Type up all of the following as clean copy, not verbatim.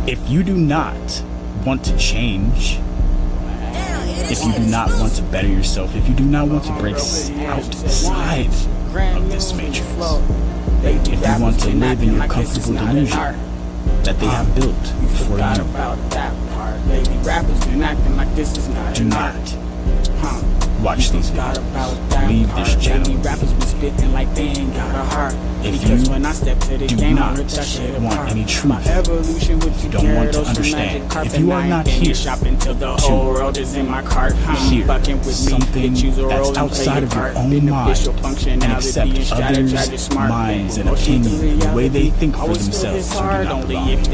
If you do not want to change, if you do not want to better yourself, if you do not want to break outside of this matrix, if you want to live in your comfortable delusion that they have built for you, do not watch these videos. Leave this channel. If you do not want any truth, if you don't want to understand, if you are not here to hear something that's outside of your own mind and accept others' minds and opinions and the way they think for themselves, you do not belong. And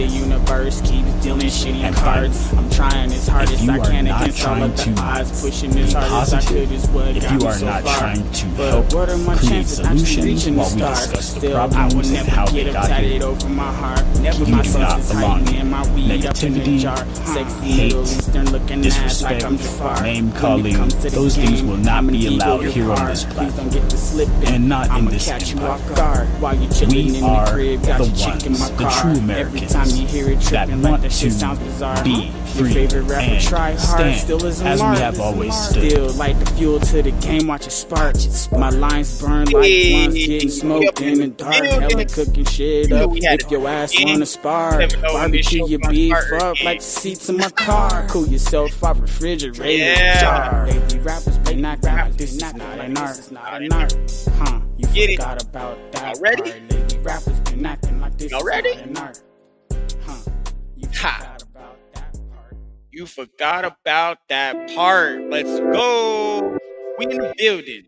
finally, if you are not trying to be positive, if you are not trying to help create solutions while we discuss the problems and how they got here, you do not belong. Negativity, hate, disrespect, name calling, those things will not be allowed here on this platform, and not in this empire. We are the ones, the true Americans, that want to be free and stand as we have always stood. Like the fuel to the game, watch it spark. My lines burn like ones getting smoked in the dark. Hella cooking shit up if your ass wanna spar. Barbecue your beef up like the seats in my car. Cool yourself off refrigerator jar. Baby rappers be not rap, this is not an art. Huh? You forgot about that. Ready? Lady rappers been acting like this is not an art. Huh? You forgot about that part. You forgot about that part. Let's go. We in the building.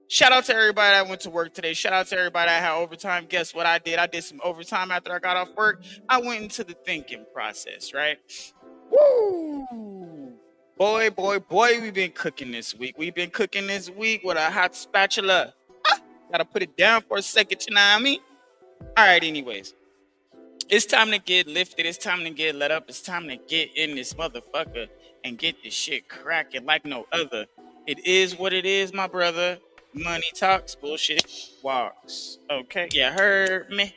Shout out to everybody that went to work today. Shout out to everybody that had overtime. Guess what I did? I did some overtime after I got off work. I went into the thinking process, right? Woo! Boy, we've been cooking this week. We've been cooking this week with a hot spatula. Gotta put it down for a second, you know what I mean? All right, anyways. It's time to get lifted. It's time to get let up. It's time to get in this motherfucker and get this shit cracking like no other. It is what it is, my brother. Money talks, bullshit walks. Okay, you heard me?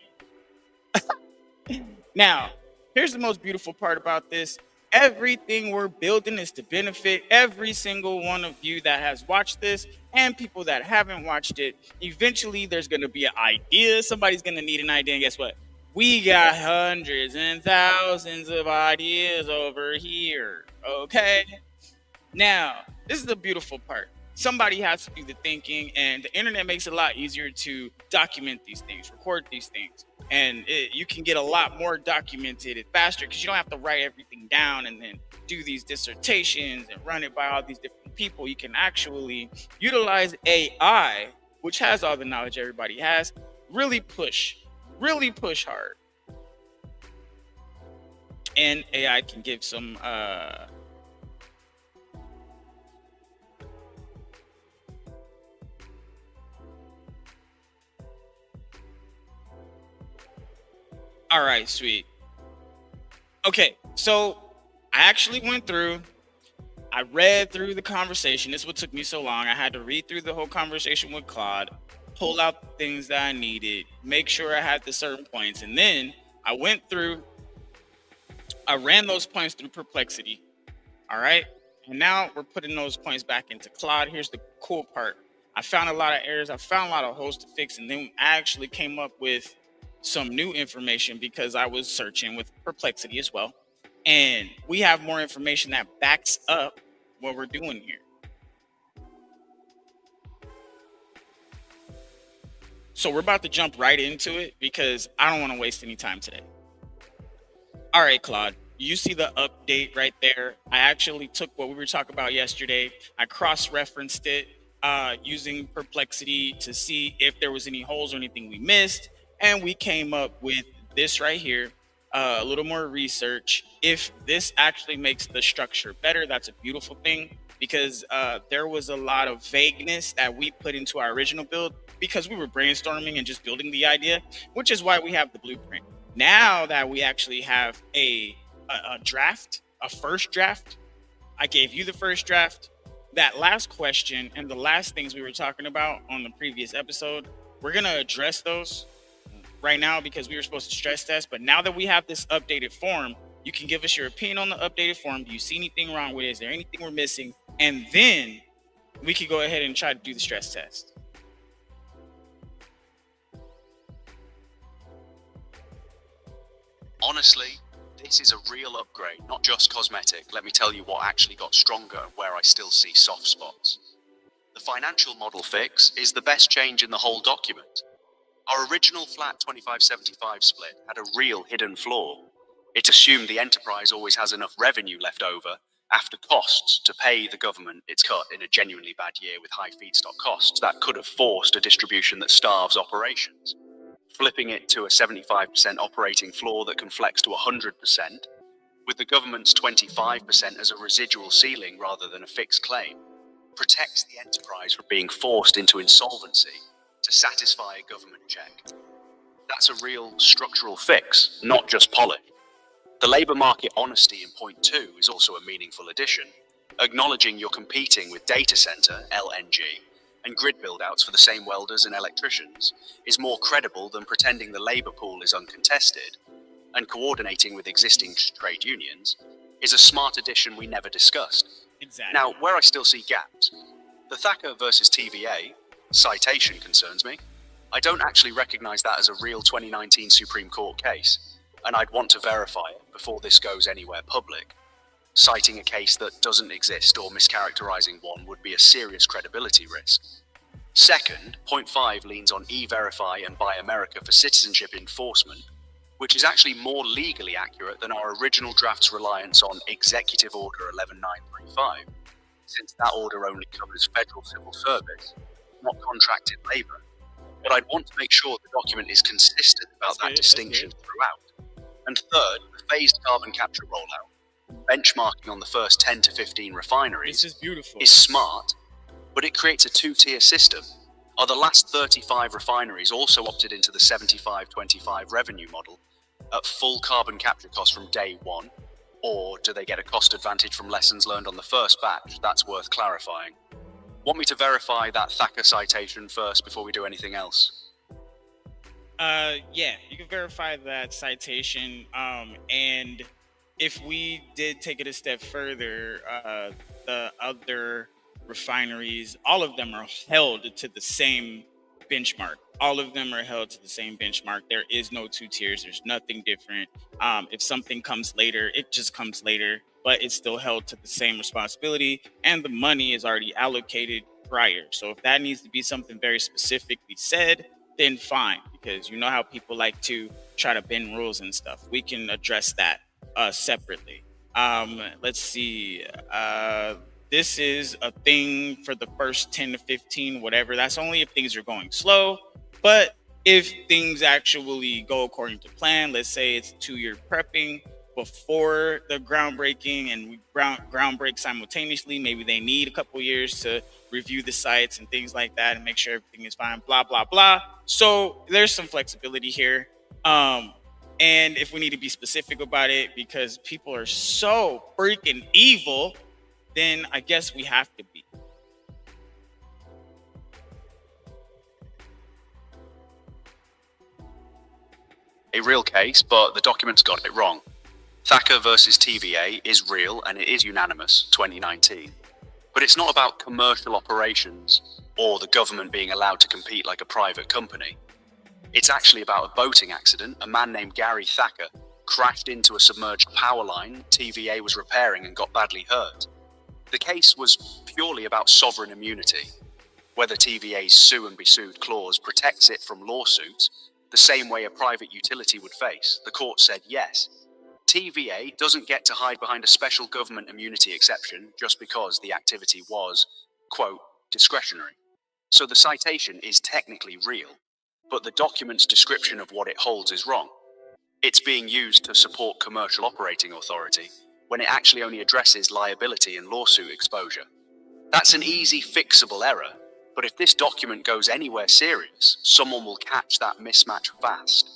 Now, here's the most beautiful part about this. Everything we're building is to benefit every single one of you that has watched this and people that haven't watched it. Eventually, there's going to be an idea. Somebody's going to need an idea. And guess what? We got hundreds and thousands of ideas over here. Okay? Now, this is the beautiful part. Somebody has to do the thinking, and the internet makes it a lot easier to document these things, record these things. And you can get a lot more documented faster because you don't have to write everything down and then do these dissertations and run it by all these different people. You can actually utilize AI, which has all the knowledge everybody has, really push hard. And AI can give some all right, sweet. Okay, so I actually went through, I read through the conversation. This is what took me so long. I had to read through the whole conversation with Claude, pull out the things that I needed, make sure I had the certain points. And then I went through, I ran those points through Perplexity. All right. And now we're putting those points back into Claude. Here's the cool part. I found a lot of errors. I found a lot of holes to fix. And then I actually came up with some new information because I was searching with Perplexity as well. And we have more information that backs up what we're doing here. So we're about to jump right into it because I don't want to waste any time today. All right, Claude, you see the update right there. I actually took what we were talking about yesterday. I cross-referenced it using Perplexity to see if there was any holes or anything we missed. And we came up with this right here, a little more research. If this actually makes the structure better, that's a beautiful thing because there was a lot of vagueness that we put into our original build because we were brainstorming and just building the idea, which is why we have the blueprint. Now that we actually have a draft, a first draft, I gave you the first draft. That last question and the last things we were talking about on the previous episode, we're going to address those right now because we were supposed to stress test. But now that we have this updated form, you can give us your opinion on the updated form. Do you see anything wrong with it? Is there anything we're missing? And then we could go ahead and try to do the stress test. Honestly, this is a real upgrade, not just cosmetic. Let me tell you what actually got stronger and where I still see soft spots. The financial model fix is the best change in the whole document. Our original flat 25-75 split had a real hidden flaw. It assumed the enterprise always has enough revenue left over after costs to pay the government its cut in a genuinely bad year with high feedstock costs that could have forced a distribution that starves operations. Flipping it to a 75% operating floor that can flex to 100%, with the government's 25% as a residual ceiling rather than a fixed claim, protects the enterprise from being forced into insolvency to satisfy a government check. That's a real structural fix, not just polish. The labour market honesty in point 2 is also a meaningful addition, acknowledging you're competing with data centre, LNG, and grid build-outs for the same welders and electricians is more credible than pretending the labour pool is uncontested, and coordinating with existing trade unions is a smart addition we never discussed. Exactly. Now, where I still see gaps, the Thacker versus TVA citation concerns me. I don't actually recognise that as a real 2019 Supreme Court case, and I'd want to verify it before this goes anywhere public. Citing a case that doesn't exist or mischaracterizing one would be a serious credibility risk. Second, point 5 leans on E-Verify and Buy America for citizenship enforcement, which is actually more legally accurate than our original draft's reliance on Executive Order 11935, since that order only covers federal civil service, not contracted labour. But I'd want to make sure the document is consistent about that distinction throughout. And third, the phased carbon capture rollout, benchmarking on the first 10 to 15 refineries This is beautiful. is smart, but it creates a two-tier system. Are the last 35 refineries also opted into the 75-25 revenue model at full carbon capture cost from day one, or do they get a cost advantage from lessons learned on the first batch? That's worth clarifying. Want me to verify that Thacker citation first before we do anything else? Yeah, you can verify that citation. And if we did take it a step further, the other refineries, all of them are held to the same benchmark. All of them are held to the same benchmark. There is no two tiers. There's nothing different. If something comes later, it just comes later, but it's still held to the same responsibility, and the money is already allocated prior. So if that needs to be something very specifically said, then fine, because you know how people like to try to bend rules and stuff. We can address that separately. Let's see. This is a thing for the first 10 to 15, whatever. That's only if things are going slow. But if things actually go according to plan, let's say it's 2-year prepping before the groundbreaking, and we groundbreak simultaneously, maybe they need a couple years to review the sites and things like that and make sure everything is fine, blah, blah, blah. So there's some flexibility here. And if we need to be specific about it because people are so freaking evil, then I guess we have to be. A real case, but the document's got it wrong. Thacker versus TVA is real and it is unanimous, 2019. But it's not about commercial operations or the government being allowed to compete like a private company. It's actually about a boating accident. A man named Gary Thacker crashed into a submerged power line TVA was repairing and got badly hurt. The case was purely about sovereign immunity, whether TVA's sue and be sued clause protects it from lawsuits the same way a private utility would face. The court said yes. TVA doesn't get to hide behind a special government immunity exception just because the activity was, quote, discretionary. So the citation is technically real, but the document's description of what it holds is wrong. It's being used to support commercial operating authority when it actually only addresses liability and lawsuit exposure. That's an easy fixable error, but if this document goes anywhere serious, someone will catch that mismatch fast.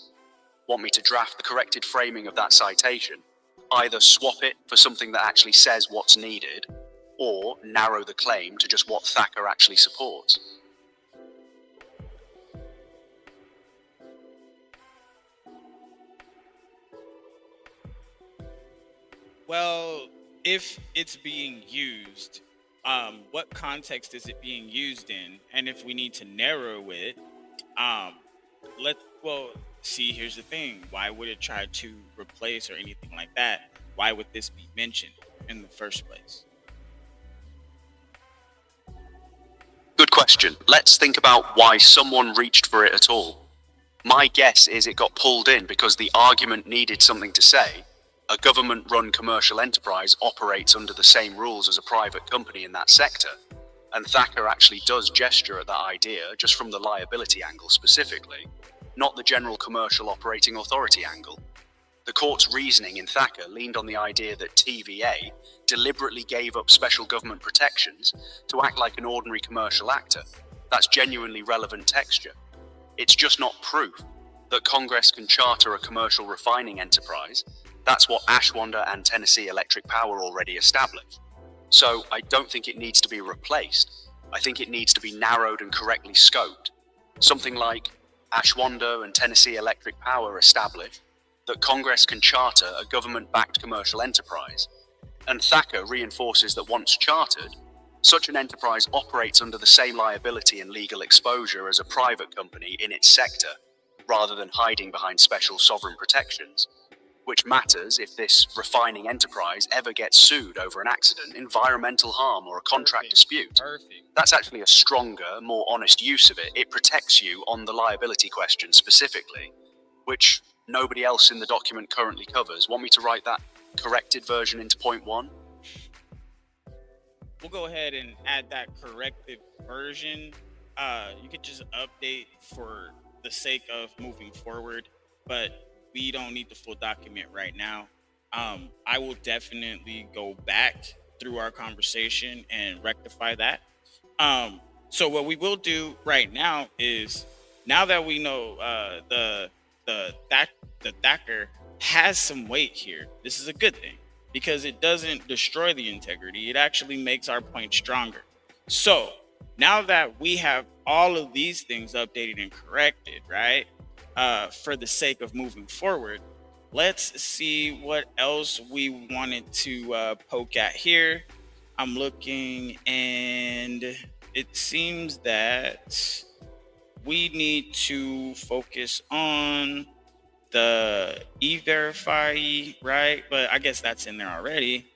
Want me to draft the corrected framing of that citation? Either swap it for something that actually says what's needed, or narrow the claim to just what Thacker actually supports. Well, if it's being used, what context is it being used in? And if we need to narrow it, um, well, see, here's the thing. Why would it try to replace or anything like that? Why would this be mentioned in the first place? Good question. Let's think about why someone reached for it at all. My guess is it got pulled in because the argument needed something to say. A government-run commercial enterprise operates under the same rules as a private company in that sector. And Thacker actually does gesture at that idea just from the liability angle specifically, not the general commercial operating authority angle. The court's reasoning in Thacker leaned on the idea that TVA deliberately gave up special government protections to act like an ordinary commercial actor. That's genuinely relevant texture. It's just not proof that Congress can charter a commercial refining enterprise. That's what Ashwanda and Tennessee Electric Power already established. So I don't think it needs to be replaced. I think it needs to be narrowed and correctly scoped. Something like Ashwanda and Tennessee Electric Power established that Congress can charter a government-backed commercial enterprise. And Thacker reinforces that once chartered, such an enterprise operates under the same liability and legal exposure as a private company in its sector, rather than hiding behind special sovereign protections, which matters if this refining enterprise ever gets sued over an accident, environmental harm, or a contract dispute. That's actually a stronger, more honest use of it. It protects you on the liability question specifically, which nobody else in the document currently covers. Want me to write that corrected version into point 1? We'll go ahead and add that corrected version. You could just update for the sake of moving forward, but we don't need the full document right now. I will definitely go back through our conversation and rectify that. So what we will do right now is, now that we know the Thacker has some weight here, this is a good thing because it doesn't destroy the integrity. It actually makes our point stronger. So now that we have all of these things updated and corrected, right? For the sake of moving forward, let's see what else we wanted to poke at here. I'm looking, and it seems that we need to focus on the E-Verify, right? But I guess that's in there already.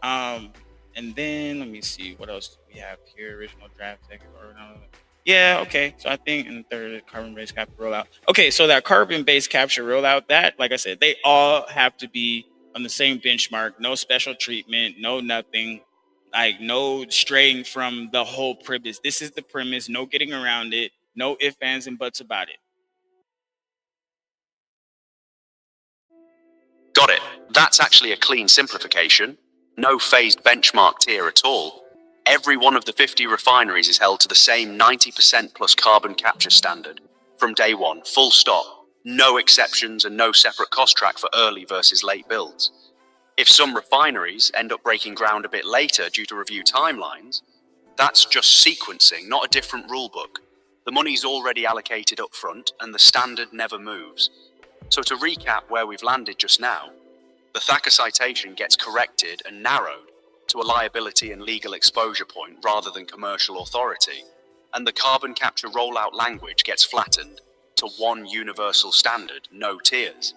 And then let me see, what else do we have here? Original draft, second, or no? Yeah, okay. So I think in third, carbon-based capture rollout. Okay, so that carbon-based capture rollout, that, like I said, they all have to be on the same benchmark, no special treatment, no nothing, like no straying from the whole premise. This is the premise, no getting around it, no ifs, ands, and buts about it. Got it. That's actually a clean simplification. No phased benchmark tier at all. Every one of the 50 refineries is held to the same 90% plus carbon capture standard from day one, full stop. No exceptions and no separate cost track for early versus late builds. If some refineries end up breaking ground a bit later due to review timelines, that's just sequencing, not a different rule book. The money's already allocated up front and the standard never moves. So to recap where we've landed just now, the Thacker citation gets corrected and narrowed to a liability and legal exposure point rather than commercial authority, and the carbon capture rollout language gets flattened to one universal standard, no tiers.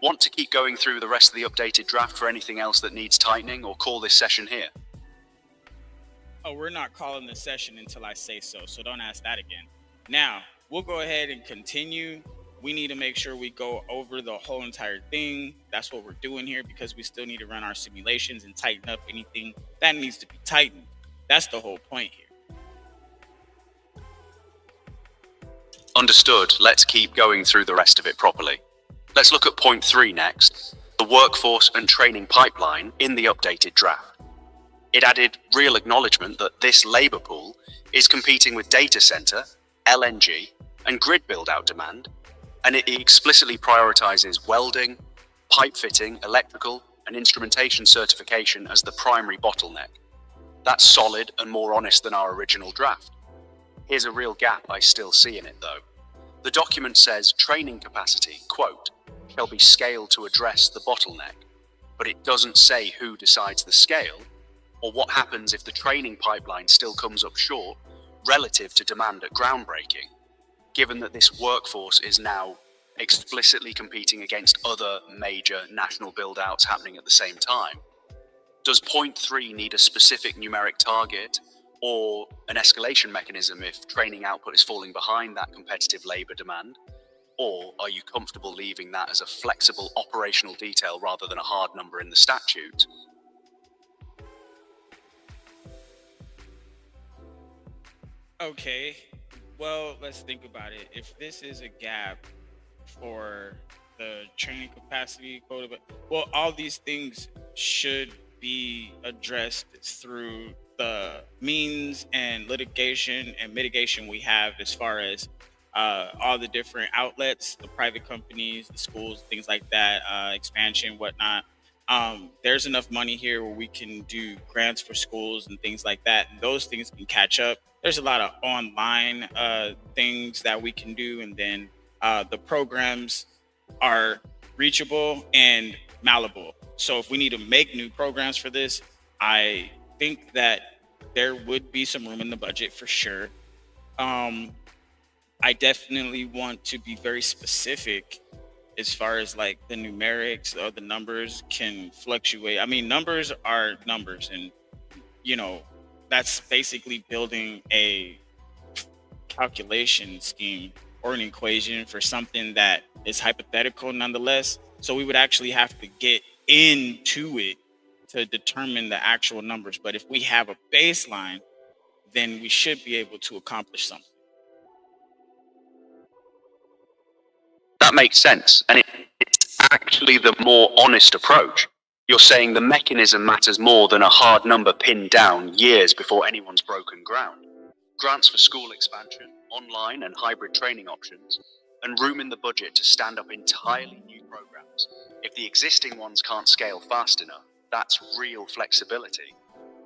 Want to keep going through the rest of the updated draft for anything else that needs tightening, or call this session here? Oh, we're not calling the session until I say so, so don't ask that again. Now, we'll go ahead and continue. We need to make sure we go over the whole entire thing. That's what we're doing here, because we still need to run our simulations and tighten up anything that needs to be tightened. That's the whole point here. Understood. Let's keep going through the rest of it properly. Let's look at point 3 next, the workforce and training pipeline in the updated draft. It added real acknowledgement that this labor pool is competing with data center, LNG, and grid build-out demand, and it explicitly prioritizes welding, pipe fitting, electrical, and instrumentation certification as the primary bottleneck. That's solid and more honest than our original draft. Here's a real gap I still see in it, though. The document says training capacity, quote, shall be scaled to address the bottleneck. but it doesn't say who decides the scale or what happens if the training pipeline still comes up short relative to demand at groundbreaking, given that this workforce is now explicitly competing against other major national build-outs happening at the same time. Does point 3 need a specific numeric target or an escalation mechanism if training output is falling behind that competitive labour demand? Or are you comfortable leaving that as a flexible operational detail rather than a hard number in the statute? Okay, well, let's think about it. If this is a gap for the training capacity quota, well, all these things should be addressed through the means and litigation and mitigation we have as far as all the different outlets, the private companies, the schools, things like that, expansion, whatnot. There's enough money here where we can do grants for schools and things like that. And those things can catch up. There's a lot of online things that we can do. And then the programs are reachable and malleable. So if we need to make new programs for this, I think that there would be some room in the budget for sure. I definitely want to be very specific as far as like the numerics or the numbers can fluctuate. I mean, numbers are numbers, and you know, that's basically building a calculation scheme or an equation for something that is hypothetical nonetheless. So we would actually have to get into it to determine the actual numbers. But if we have a baseline, then we should be able to accomplish something. That makes sense. And it's actually the more honest approach. You're saying the mechanism matters more than a hard number pinned down years before anyone's broken ground. Grants for school expansion, online and hybrid training options, and room in the budget to stand up entirely new programs. If the existing ones can't scale fast enough, that's real flexibility,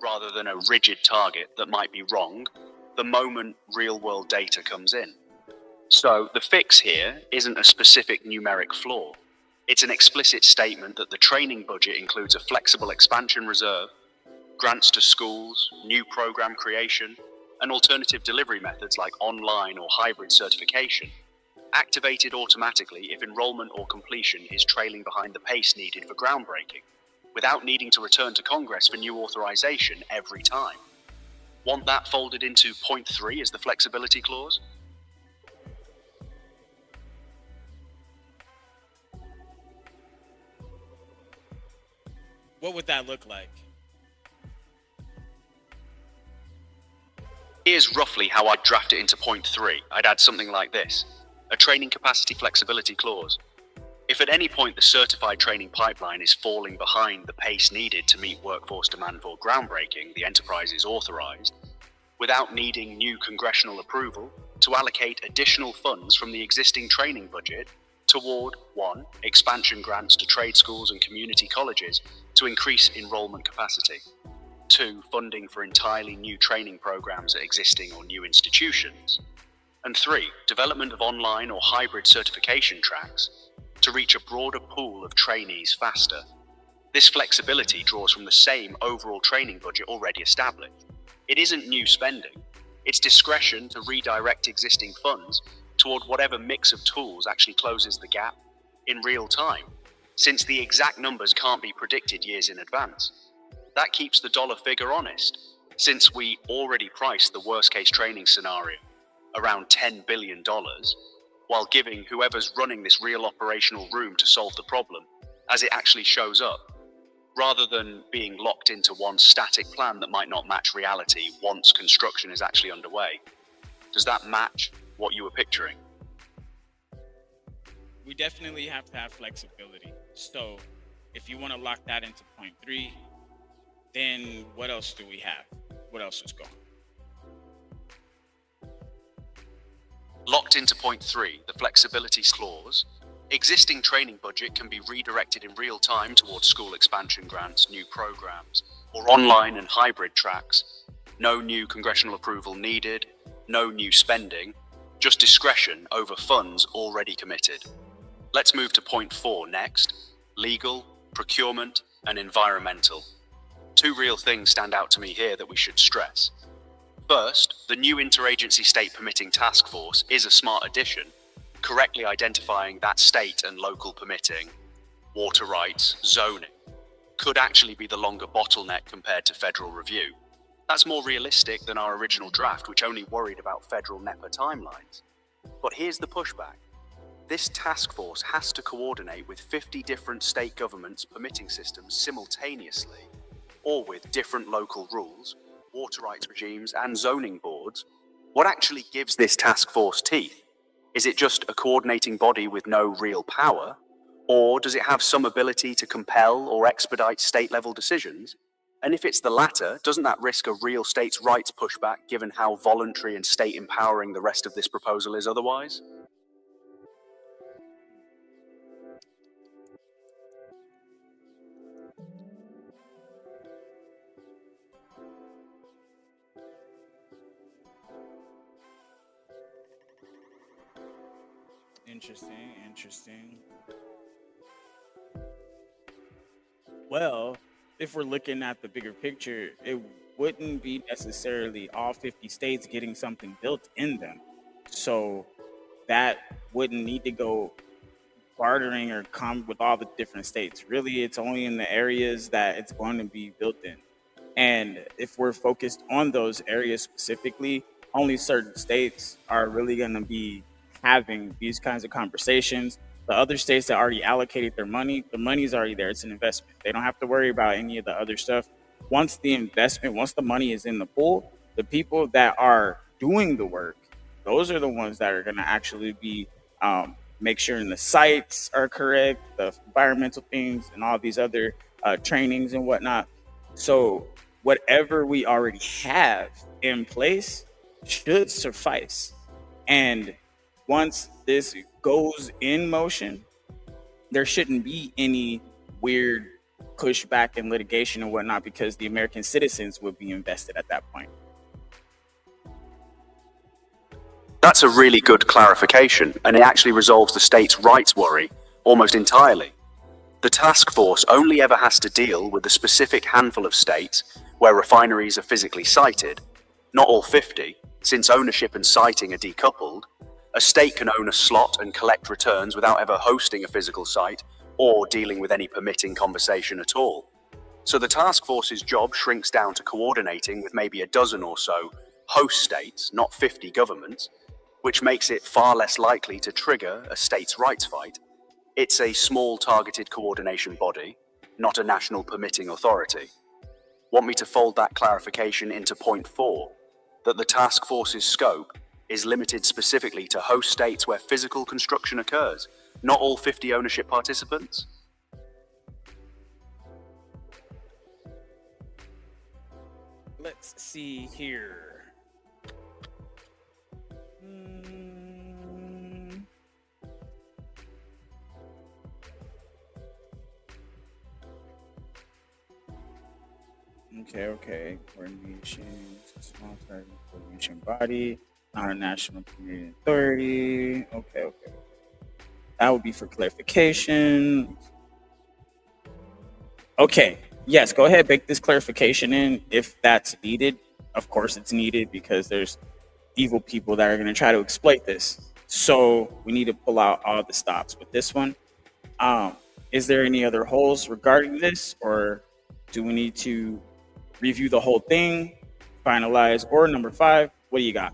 rather than a rigid target that might be wrong the moment real-world data comes in. So the fix here isn't a specific numeric flaw. It's an explicit statement that the training budget includes a flexible expansion reserve, grants to schools, new program creation, and alternative delivery methods like online or hybrid certification, activated automatically if enrollment or completion is trailing behind the pace needed for groundbreaking, without needing to return to Congress for new authorization every time. Want that folded into point 3 as the flexibility clause? What would that look like? Here's roughly how I'd draft it into point 3. I'd add something like this: a training capacity flexibility clause. If at any point the certified training pipeline is falling behind the pace needed to meet workforce demand for groundbreaking, the enterprise is authorized, without needing new congressional approval, to allocate additional funds from the existing training budget toward 1. Expansion grants to trade schools and community colleges to increase enrollment capacity, 2. Funding for entirely new training programs at existing or new institutions, and 3. Development of online or hybrid certification tracks to reach a broader pool of trainees faster. This flexibility draws from the same overall training budget already established. It isn't new spending, it's discretion to redirect existing funds toward whatever mix of tools actually closes the gap in real time, since the exact numbers can't be predicted years in advance. That keeps the dollar figure honest, since we already priced the worst case training scenario around $10 billion, while giving whoever's running this real operational room to solve the problem as it actually shows up, rather than being locked into one static plan that might not match reality once construction is actually underway. Does that match what you were picturing? We definitely have to have flexibility. So if you want to lock that into point 3, then what else do we have? What else is going? Locked into point 3, the flexibility clause, existing training budget can be redirected in real time towards school expansion grants, new programs, or online and hybrid tracks. No new congressional approval needed, no new spending, just discretion over funds already committed. Let's move to point 4 next: legal, procurement, and environmental. Two real things stand out to me here that we should stress. First, the new Interagency State Permitting Task Force is a smart addition, correctly identifying that state and local permitting, water rights, zoning, could actually be the longer bottleneck compared to federal review. That's more realistic than our original draft, which only worried about federal NEPA timelines. But here's the pushback. This task force has to coordinate with 50 different state governments' permitting systems simultaneously, or with different local rules, water rights regimes, and zoning boards. What actually gives this task force teeth? Is it just a coordinating body with no real power? Or does it have some ability to compel or expedite state-level decisions? And if it's the latter, doesn't that risk a real states' rights pushback given how voluntary and state-empowering the rest of this proposal is otherwise? Interesting. Well, if we're looking at the bigger picture, it wouldn't be necessarily all 50 states getting something built in them. So that wouldn't need to go bartering or come with all the different states. Really, it's only in the areas that it's going to be built in. And if we're focused on those areas specifically, only certain states are really going to be having these kinds of conversations. The other states that already allocated their money, the money's already there. It's an investment. They don't have to worry about any of the other stuff. Once the money is in the pool, the people that are doing the work, those are the ones that are going to actually be make sure the sites are correct, the environmental things, and all these other trainings and whatnot. So whatever we already have in place should suffice. And once this goes in motion, there shouldn't be any weird pushback and litigation and whatnot, because the American citizens would be invested at that point. That's a really good clarification, and it actually resolves the states' rights worry almost entirely. The task force only ever has to deal with a specific handful of states where refineries are physically sited, not all 50, since ownership and siting are decoupled. A state can own a slot and collect returns without ever hosting a physical site or dealing with any permitting conversation at all. So the task force's job shrinks down to coordinating with maybe a dozen or so host states, not 50 governments, which makes it far less likely to trigger a states' rights fight. It's a small targeted coordination body, not a national permitting authority. Want me to fold that clarification into point 4, that the task force's scope is limited specifically to host states where physical construction occurs, not all 50 ownership participants? Let's see here. Okay. Coordination, small coordination body, not a national community authority. Okay. That would be for clarification. Okay. Yes, go ahead, bake this clarification in if that's needed. Of course it's needed, because there's evil people that are going to try to exploit this. So we need to pull out all the stops with this one. Is there any other holes regarding this, or do we need to review the whole thing, finalize, or number 5? What do you got?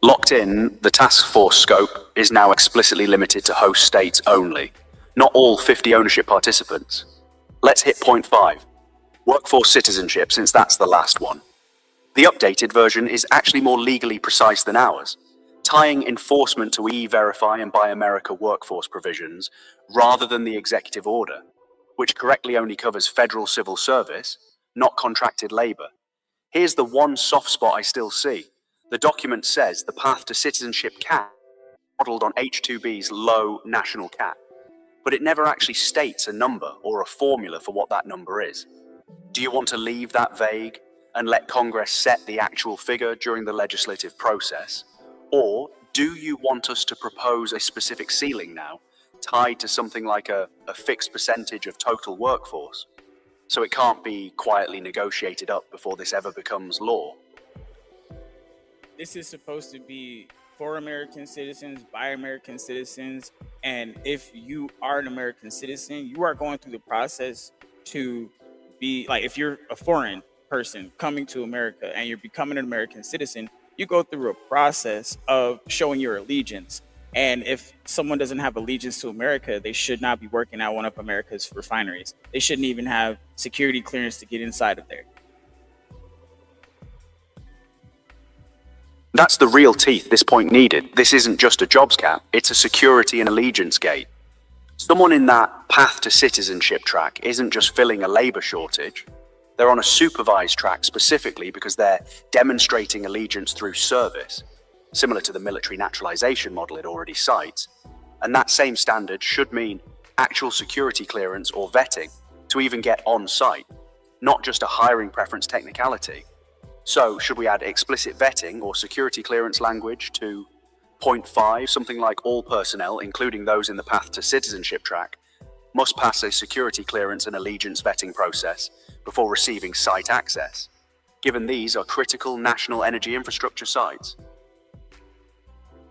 Locked in, the task force scope is now explicitly limited to host states only, not all 50 ownership participants. Let's hit point 5, workforce citizenship, since that's the last one. The updated version is actually more legally precise than ours, tying enforcement to E-Verify and Buy America workforce provisions rather than the executive order, which correctly only covers federal civil service, not contracted labor. Here's the one soft spot I still see. The document says the path to citizenship cap modeled on H-2B's low national cap, but it never actually states a number or a formula for what that number is. Do you want to leave that vague and let Congress set the actual figure during the legislative process? Or do you want us to propose a specific ceiling now, tied to something like a fixed percentage of total workforce, so it can't be quietly negotiated up before this ever becomes law. This is supposed to be for American citizens, by American citizens, and if you are an American citizen, you are going through the process to be, like, if you're a foreign person coming to America and you're becoming an American citizen, you go through a process of showing your allegiance. And if someone doesn't have allegiance to America, they should not be working at one of America's refineries. They shouldn't even have security clearance to get inside of there. That's the real teeth this point needed. This isn't just a jobs cap, it's a security and allegiance gate. Someone in that path to citizenship track isn't just filling a labor shortage. They're on a supervised track specifically because they're demonstrating allegiance through service, similar to the military naturalization model it already cites. And that same standard should mean actual security clearance or vetting to even get on site, not just a hiring preference technicality. So, should we add explicit vetting or security clearance language to point 5, something like all personnel, including those in the path to citizenship track, must pass a security clearance and allegiance vetting process before receiving site access, given these are critical national energy infrastructure sites?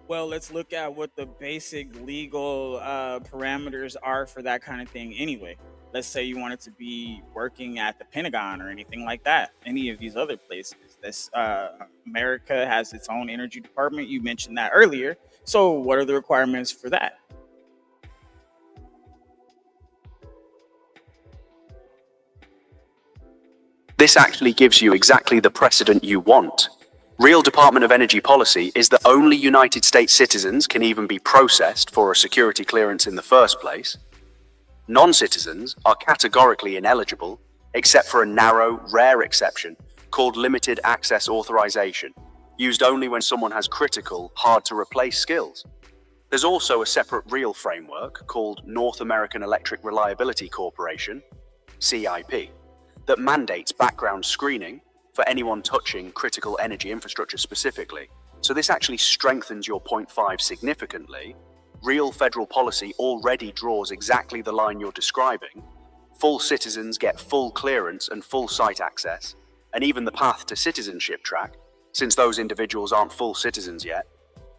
Well, let's look at what the basic legal parameters are for that kind of thing anyway. Let's say you wanted to be working at the Pentagon or anything like that, any of these other places. America has its own energy department. You mentioned that earlier. So what are the requirements for that? This actually gives you exactly the precedent you want. Real Department of Energy policy is that only United States citizens can even be processed for a security clearance in the first place. Non-citizens are categorically ineligible, except for a narrow, rare exception called limited access authorization, used only when someone has critical, hard-to-replace skills. There's also a separate real framework called North American Electric Reliability Corporation, CIP, that mandates background screening for anyone touching critical energy infrastructure specifically. So this actually strengthens your point 5 significantly. Real federal policy already draws exactly the line you're describing. Full citizens get full clearance and full site access, and even the path to citizenship track, since those individuals aren't full citizens yet,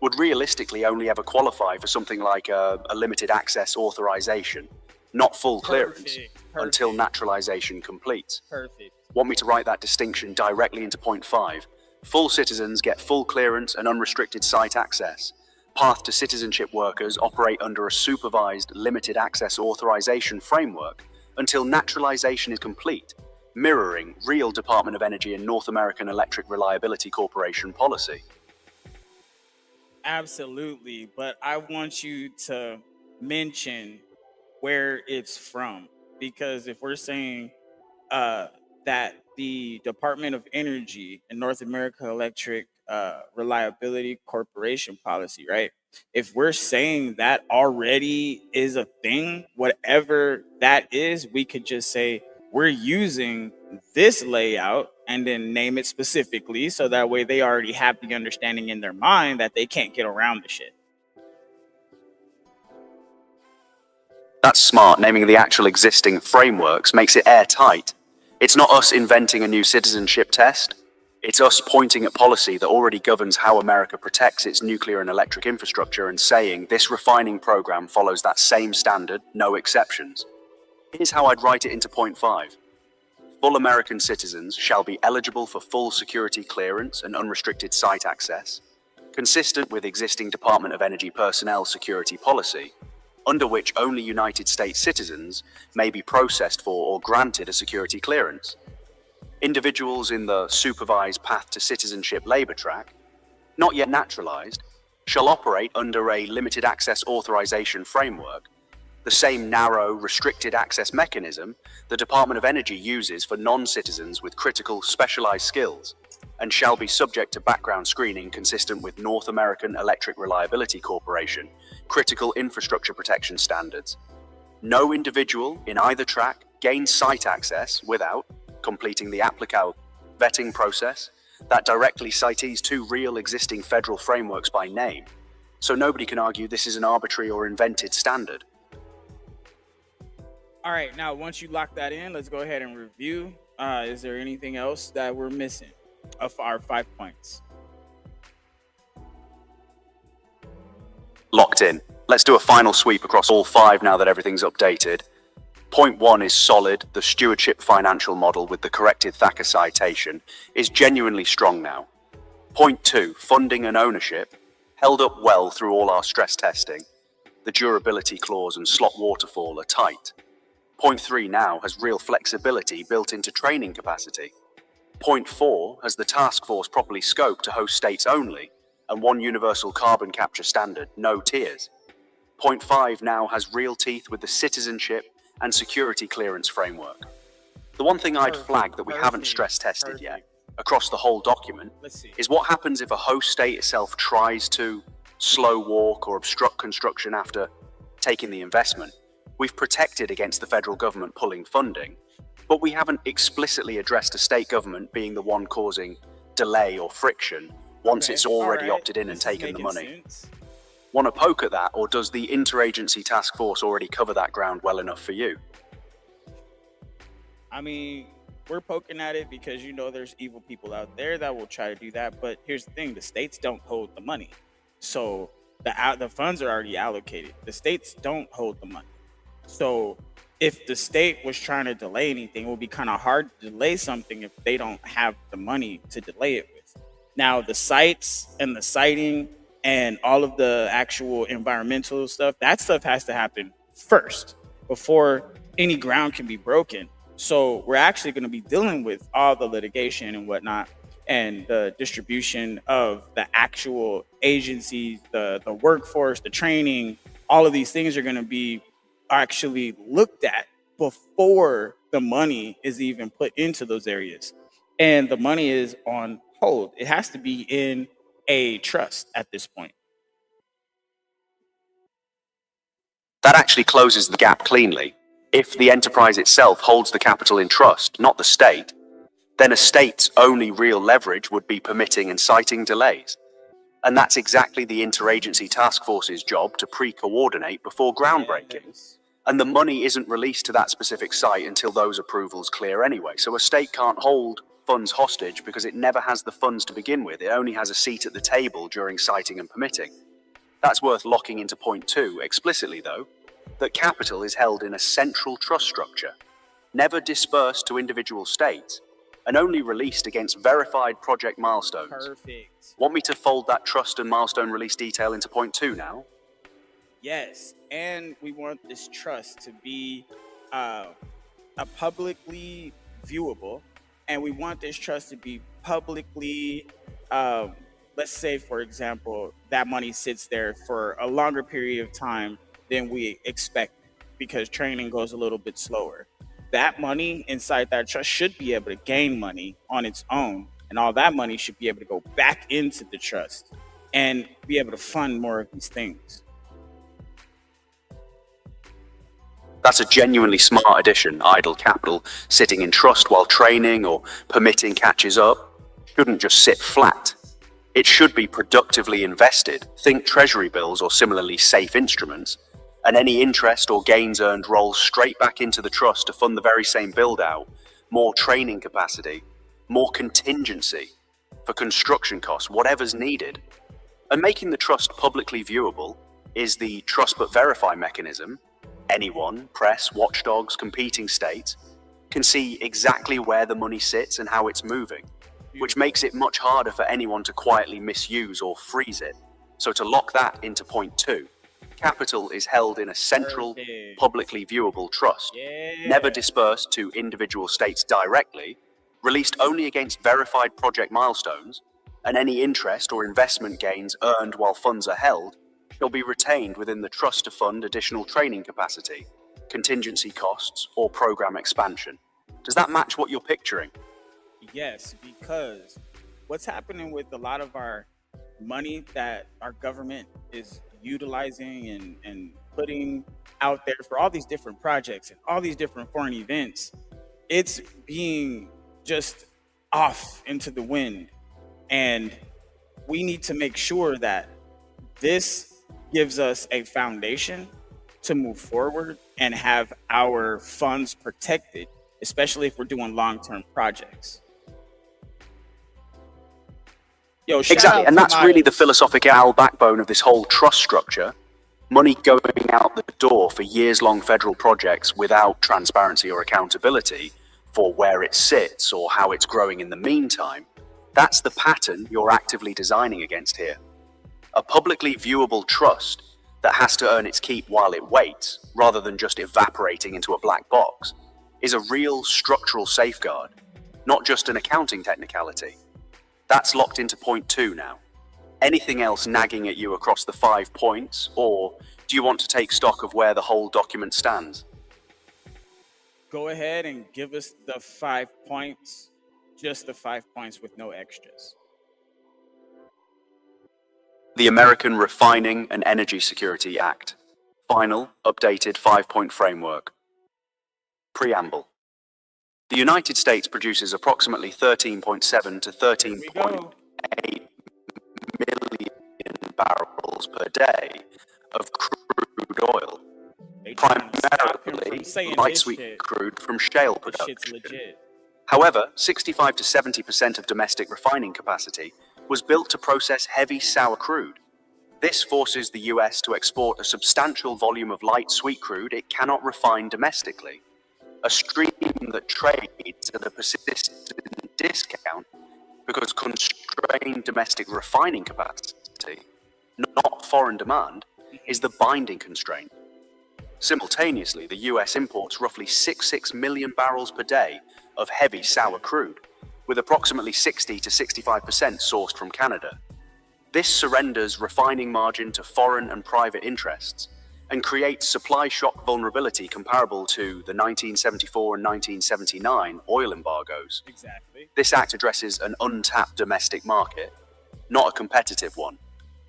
would realistically only ever qualify for something like a limited access authorization, not full clearance, until naturalization completes. Perfect. Want me to write that distinction directly into point 5? Full citizens get full clearance and unrestricted site access. Path to citizenship workers operate under a supervised limited access authorization framework until naturalization is complete, mirroring real Department of Energy and North American Electric Reliability Corporation policy. Absolutely, but I want you to mention where it's from, because if we're saying that the Department of Energy and North America Electric Reliability Corporation policy, right? If we're saying that already is a thing, whatever that is, we could just say we're using this layout and then name it specifically, so that way they already have the understanding in their mind that they can't get around the shit. That's smart. Naming the actual existing frameworks makes it airtight. It's not us inventing a new citizenship test. It's us pointing at policy that already governs how America protects its nuclear and electric infrastructure and saying this refining program follows that same standard, no exceptions. Here's how I'd write it into point 5. Full American citizens shall be eligible for full security clearance and unrestricted site access, consistent with existing Department of Energy personnel security policy, under which only United States citizens may be processed for or granted a security clearance. Individuals in the supervised path to citizenship labor track, not yet naturalized, shall operate under a limited access authorization framework, the same narrow, restricted access mechanism the Department of Energy uses for non-citizens with critical, specialized skills, and shall be subject to background screening consistent with North American Electric Reliability Corporation critical infrastructure protection standards. No individual in either track gains site access without completing the applicable vetting process that directly cites 2 real existing federal frameworks by name, so nobody can argue this is an arbitrary or invented standard. All right, now once you lock that in, let's go ahead and review. Is there anything else that we're missing of our 5 points? Locked in. Let's do a final sweep across all 5 now that everything's updated. Point 1 is solid. The stewardship financial model with the corrected Thacker citation is genuinely strong now. Point 2, funding and ownership, held up well through all our stress testing. The durability clause and slot waterfall are tight. Point 3 now has real flexibility built into training capacity. Point 4 has the task force properly scoped to host states only, and one universal carbon capture standard, no tiers. Point 5 now has real teeth with the citizenship and security clearance framework. The one thing I'd flag that we haven't stress tested yet, across the whole document, is what happens if a host state itself tries to slow walk or obstruct construction after taking the investment. We've protected against the federal government pulling funding, but we haven't explicitly addressed a state government being the one causing delay or friction once it's already opted in and taken the money. Want to poke at that, or does the interagency task force already cover that ground well enough for you? I mean, we're poking at it because there's evil people out there that will try to do that. But here's the thing: the states don't hold the money, so the funds are already allocated. The states don't hold the money, so if the state was trying to delay anything, it would be kind of hard to delay something if they don't have the money to delay it with. Now, the sites and the siting and all of the actual environmental stuff, that stuff has to happen first before any ground can be broken. So we're actually going to be dealing with all the litigation and whatnot, and the distribution of the actual agencies, the workforce, the training. All of these things are going to be actually looked at before the money is even put into those areas. And the money is on hold. It has to be in a trust at this point. That actually closes the gap cleanly. If the enterprise itself holds the capital in trust, not the state, then a state's only real leverage would be permitting and citing delays. And that's exactly the interagency task force's job, to pre-coordinate before groundbreaking. And the money isn't released to that specific site until those approvals clear anyway. So a state can't hold funds hostage because it never has the funds to begin with. It only has a seat at the table during citing and permitting. That's worth locking into point 2 explicitly, though, that capital is held in a central trust structure, never dispersed to individual states, and only released against verified project milestones. Perfect. Want me to fold that trust and milestone release detail into point 2 now? Yes, and we want this trust to be a publicly viewable, and we want this trust to be publicly, let's say, for example, that money sits there for a longer period of time than we expect because training goes a little bit slower. That money inside that trust should be able to gain money on its own, and all that money should be able to go back into the trust and be able to fund more of these things. That's a genuinely smart addition. Idle capital sitting in trust while training or permitting catches up shouldn't just sit flat. It should be productively invested. Think treasury bills or similarly safe instruments, and any interest or gains earned rolls straight back into the trust to fund the very same build out, more training capacity, more contingency for construction costs, whatever's needed. And making the trust publicly viewable is the trust but verify mechanism. Anyone, press, watchdogs, competing states, can see exactly where the money sits and how it's moving, which makes it much harder for anyone to quietly misuse or freeze it. So to lock that into point 2, capital is held in a central, publicly viewable trust, never dispersed to individual states directly, released only against verified project milestones, and any interest or investment gains earned while funds are held shall be retained within the trust to fund additional training capacity, contingency costs, or program expansion. Does that match what you're picturing? Yes, because what's happening with a lot of our money that our government is utilizing and putting out there for all these different projects and all these different foreign events, it's being just off into the wind. And we need to make sure that this gives us a foundation to move forward and have our funds protected, especially if we're doing long-term projects. Yo, exactly, and that's really the philosophical backbone of this whole trust structure. Money going out the door for years-long federal projects without transparency or accountability for where it sits or how it's growing in the meantime. That's the pattern you're actively designing against here. A publicly viewable trust that has to earn its keep while it waits, rather than just evaporating into a black box, is a real structural safeguard, not just an accounting technicality. That's locked into point 2 now. Anything else nagging at you across the 5 points, or do you want to take stock of where the whole document stands? Go ahead and give us the 5 points, just the 5 points with no extras. The American Refining and Energy Security Act. Final, updated 5-point framework. Preamble. The United States produces approximately 13.7 to 13.8 million barrels per day of crude oil, primarily light sweet crude from shale production. However, 65 to 70% of domestic refining capacity was built to process heavy sour crude. This forces the US to export a substantial volume of light sweet crude it cannot refine domestically, a stream that trades at a persistent discount because constrained domestic refining capacity, not foreign demand, is the binding constraint. Simultaneously, the US imports roughly 66 million barrels per day of heavy sour crude, with approximately 60 to 65% sourced from Canada. This surrenders refining margin to foreign and private interests and creates supply shock vulnerability comparable to the 1974 and 1979 oil embargoes. Exactly. This act addresses an untapped domestic market, not a competitive one.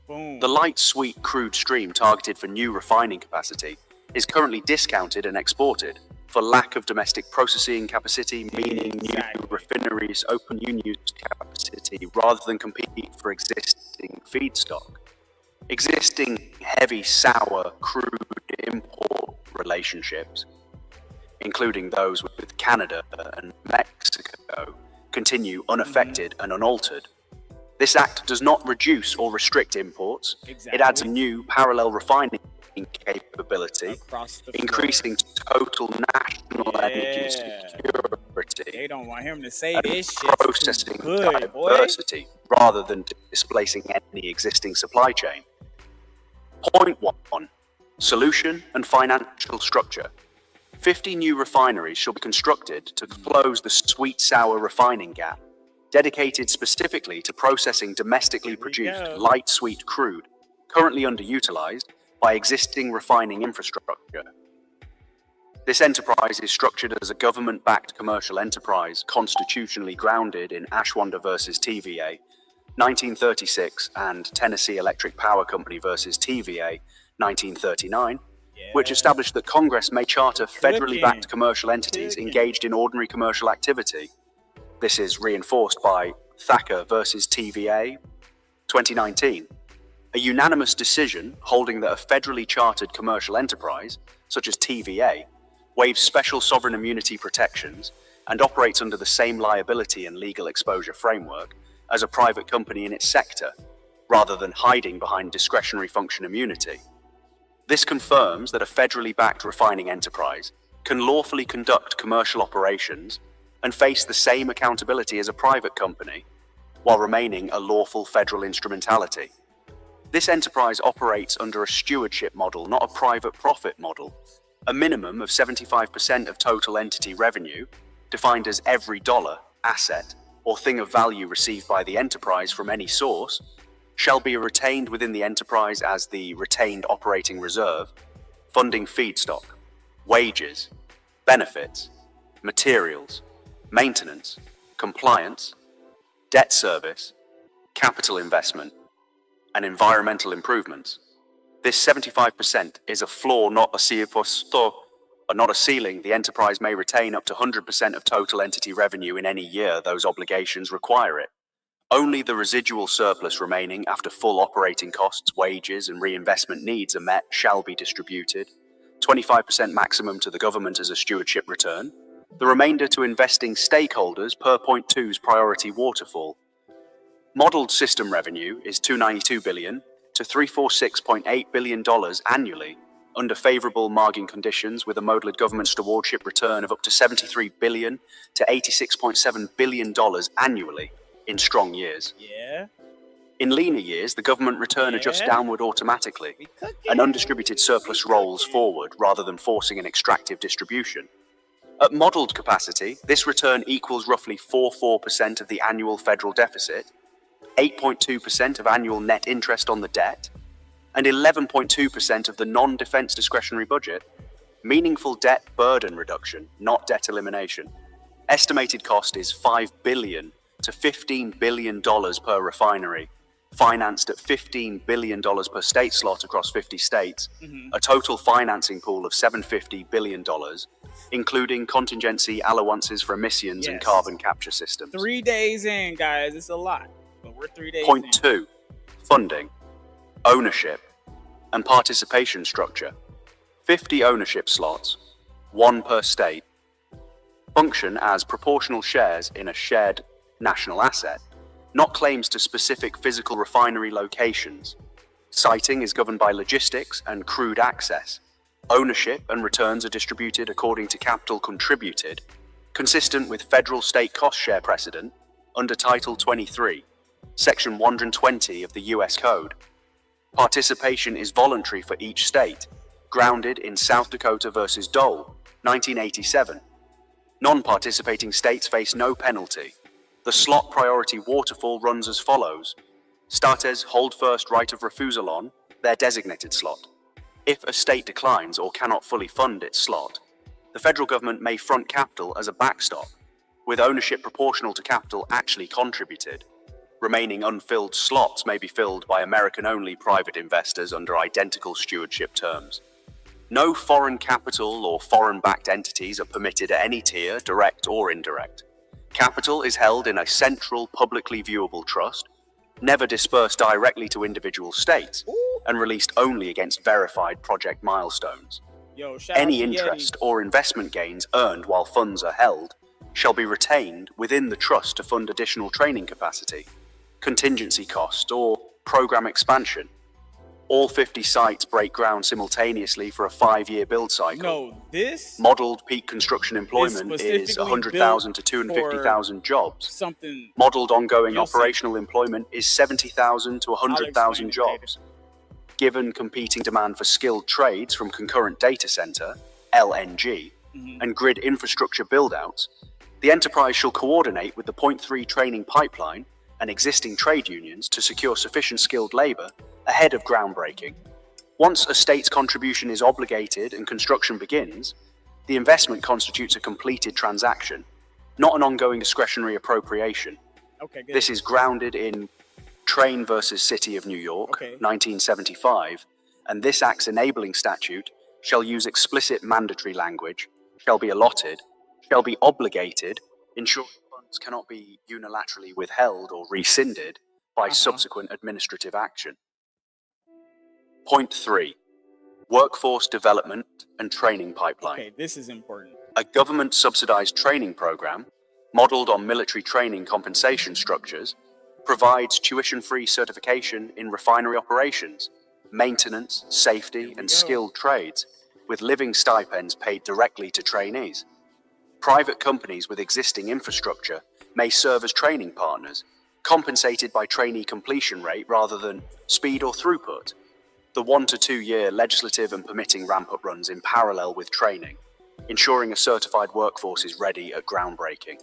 Boom. The light sweet crude stream targeted for new refining capacity is currently discounted and exported for lack of domestic processing capacity, meaning new refineries open unused capacity rather than compete for existing feedstock. Existing heavy sour crude import relationships, including those with Canada and Mexico, continue unaffected and unaltered. This act does not reduce or restrict imports. It adds a new parallel refining capability, increasing total national energy security. They don't want him to say this shit. Processing Good, diversity rather than displacing any existing supply chain. Point 1. Solution and financial structure. 50 new refineries shall be constructed to close the sweet-sour refining gap, dedicated specifically to processing domestically produced light sweet crude, currently underutilized by existing refining infrastructure. This enterprise is structured as a government-backed commercial enterprise constitutionally grounded in Ashwander versus TVA, 1936, and Tennessee Electric Power Company versus TVA, 1939, which established that Congress may charter federally backed commercial entities engaged in ordinary commercial activity. This is reinforced by Thacker versus TVA, 2019, a unanimous decision holding that a federally chartered commercial enterprise, such as TVA, waives special sovereign immunity protections and operates under the same liability and legal exposure framework as a private company in its sector, rather than hiding behind discretionary function immunity. This confirms that a federally backed refining enterprise can lawfully conduct commercial operations and face the same accountability as a private company, while remaining a lawful federal instrumentality. This enterprise operates under a stewardship model, not a private profit model. A minimum of 75% of total entity revenue, defined as every dollar, asset, or thing of value received by the enterprise from any source, shall be retained within the enterprise as the retained operating reserve, funding feedstock, wages, benefits, materials, maintenance, compliance, debt service, capital investment, and environmental improvements. This 75% is a floor, not a ceiling. The enterprise may retain up to 100% of total entity revenue in any year those obligations require it. Only the residual surplus remaining after full operating costs, wages, and reinvestment needs are met shall be distributed, 25% maximum to the government as a stewardship return, the remainder to investing stakeholders per point 2's priority waterfall. Modelled system revenue is $292 billion to $346.8 billion annually under favourable margin conditions, with a modelled government stewardship return of up to $73 billion to $86.7 billion annually in strong years. Yeah. In leaner years, the government return adjusts downward automatically, and undistributed surplus rolls forward rather than forcing an extractive distribution. At modelled capacity, this return equals roughly 4% of the annual federal deficit, 8.2% of annual net interest on the debt, and 11.2% of the non-defense discretionary budget. Meaningful debt burden reduction, not debt elimination. Estimated cost is $5 billion to $15 billion per refinery, financed at $15 billion per state slot across 50 states, a total financing pool of $750 billion, including contingency allowances for emissions and carbon capture systems. 3 days in, guys, it's a lot, but we're 3 days in. Point 2, funding, ownership, and participation structure. 50 ownership slots, 1 per state, function as proportional shares in a shared national asset, not claims to specific physical refinery locations. Siting is governed by logistics and crude access. Ownership and returns are distributed according to capital contributed, consistent with federal state cost share precedent under Title 23, Section 120 of the U.S. Code. Participation is voluntary for each state, grounded in South Dakota versus Dole, 1987. Non-participating states face no penalty. The slot priority waterfall runs as follows. States hold first right of refusal on their designated slot. If a state declines or cannot fully fund its slot, the federal government may front capital as a backstop, with ownership proportional to capital actually contributed. Remaining unfilled slots may be filled by American-only private investors under identical stewardship terms. No foreign capital or foreign-backed entities are permitted at any tier, direct or indirect. Capital is held in a central, publicly viewable trust, never dispersed directly to individual states, and released only against verified project milestones. Any interest or investment gains earned while funds are held shall be retained within the trust to fund additional training capacity, contingency cost, or program expansion. All 50 sites break ground simultaneously for a 5-year build cycle. Modelled peak construction employment is 100,000 to 250,000 jobs. Modelled ongoing operational employment is 70,000 to 100,000 jobs. Given competing demand for skilled trades from concurrent data center, LNG, and grid infrastructure build-outs, the enterprise shall coordinate with the Point 3 training pipeline and existing trade unions to secure sufficient skilled labor ahead of groundbreaking. Once a state's contribution is obligated and construction begins, the investment constitutes a completed transaction, not an ongoing discretionary appropriation. This is grounded in Train versus City of New York, 1975, and this Act's enabling statute shall use explicit mandatory language, shall be allotted, shall be obligated, ensuring funds cannot be unilaterally withheld or rescinded by subsequent administrative action. Point 3. Workforce development and training pipeline. This is important. A government-subsidized training program, modeled on military training compensation structures, provides tuition-free certification in refinery operations, maintenance, safety, and skilled trades, with living stipends paid directly to trainees. Private companies with existing infrastructure may serve as training partners, compensated by trainee completion rate rather than speed or throughput. The 1 to 2 year legislative and permitting ramp-up runs in parallel with training, ensuring a certified workforce is ready at groundbreaking.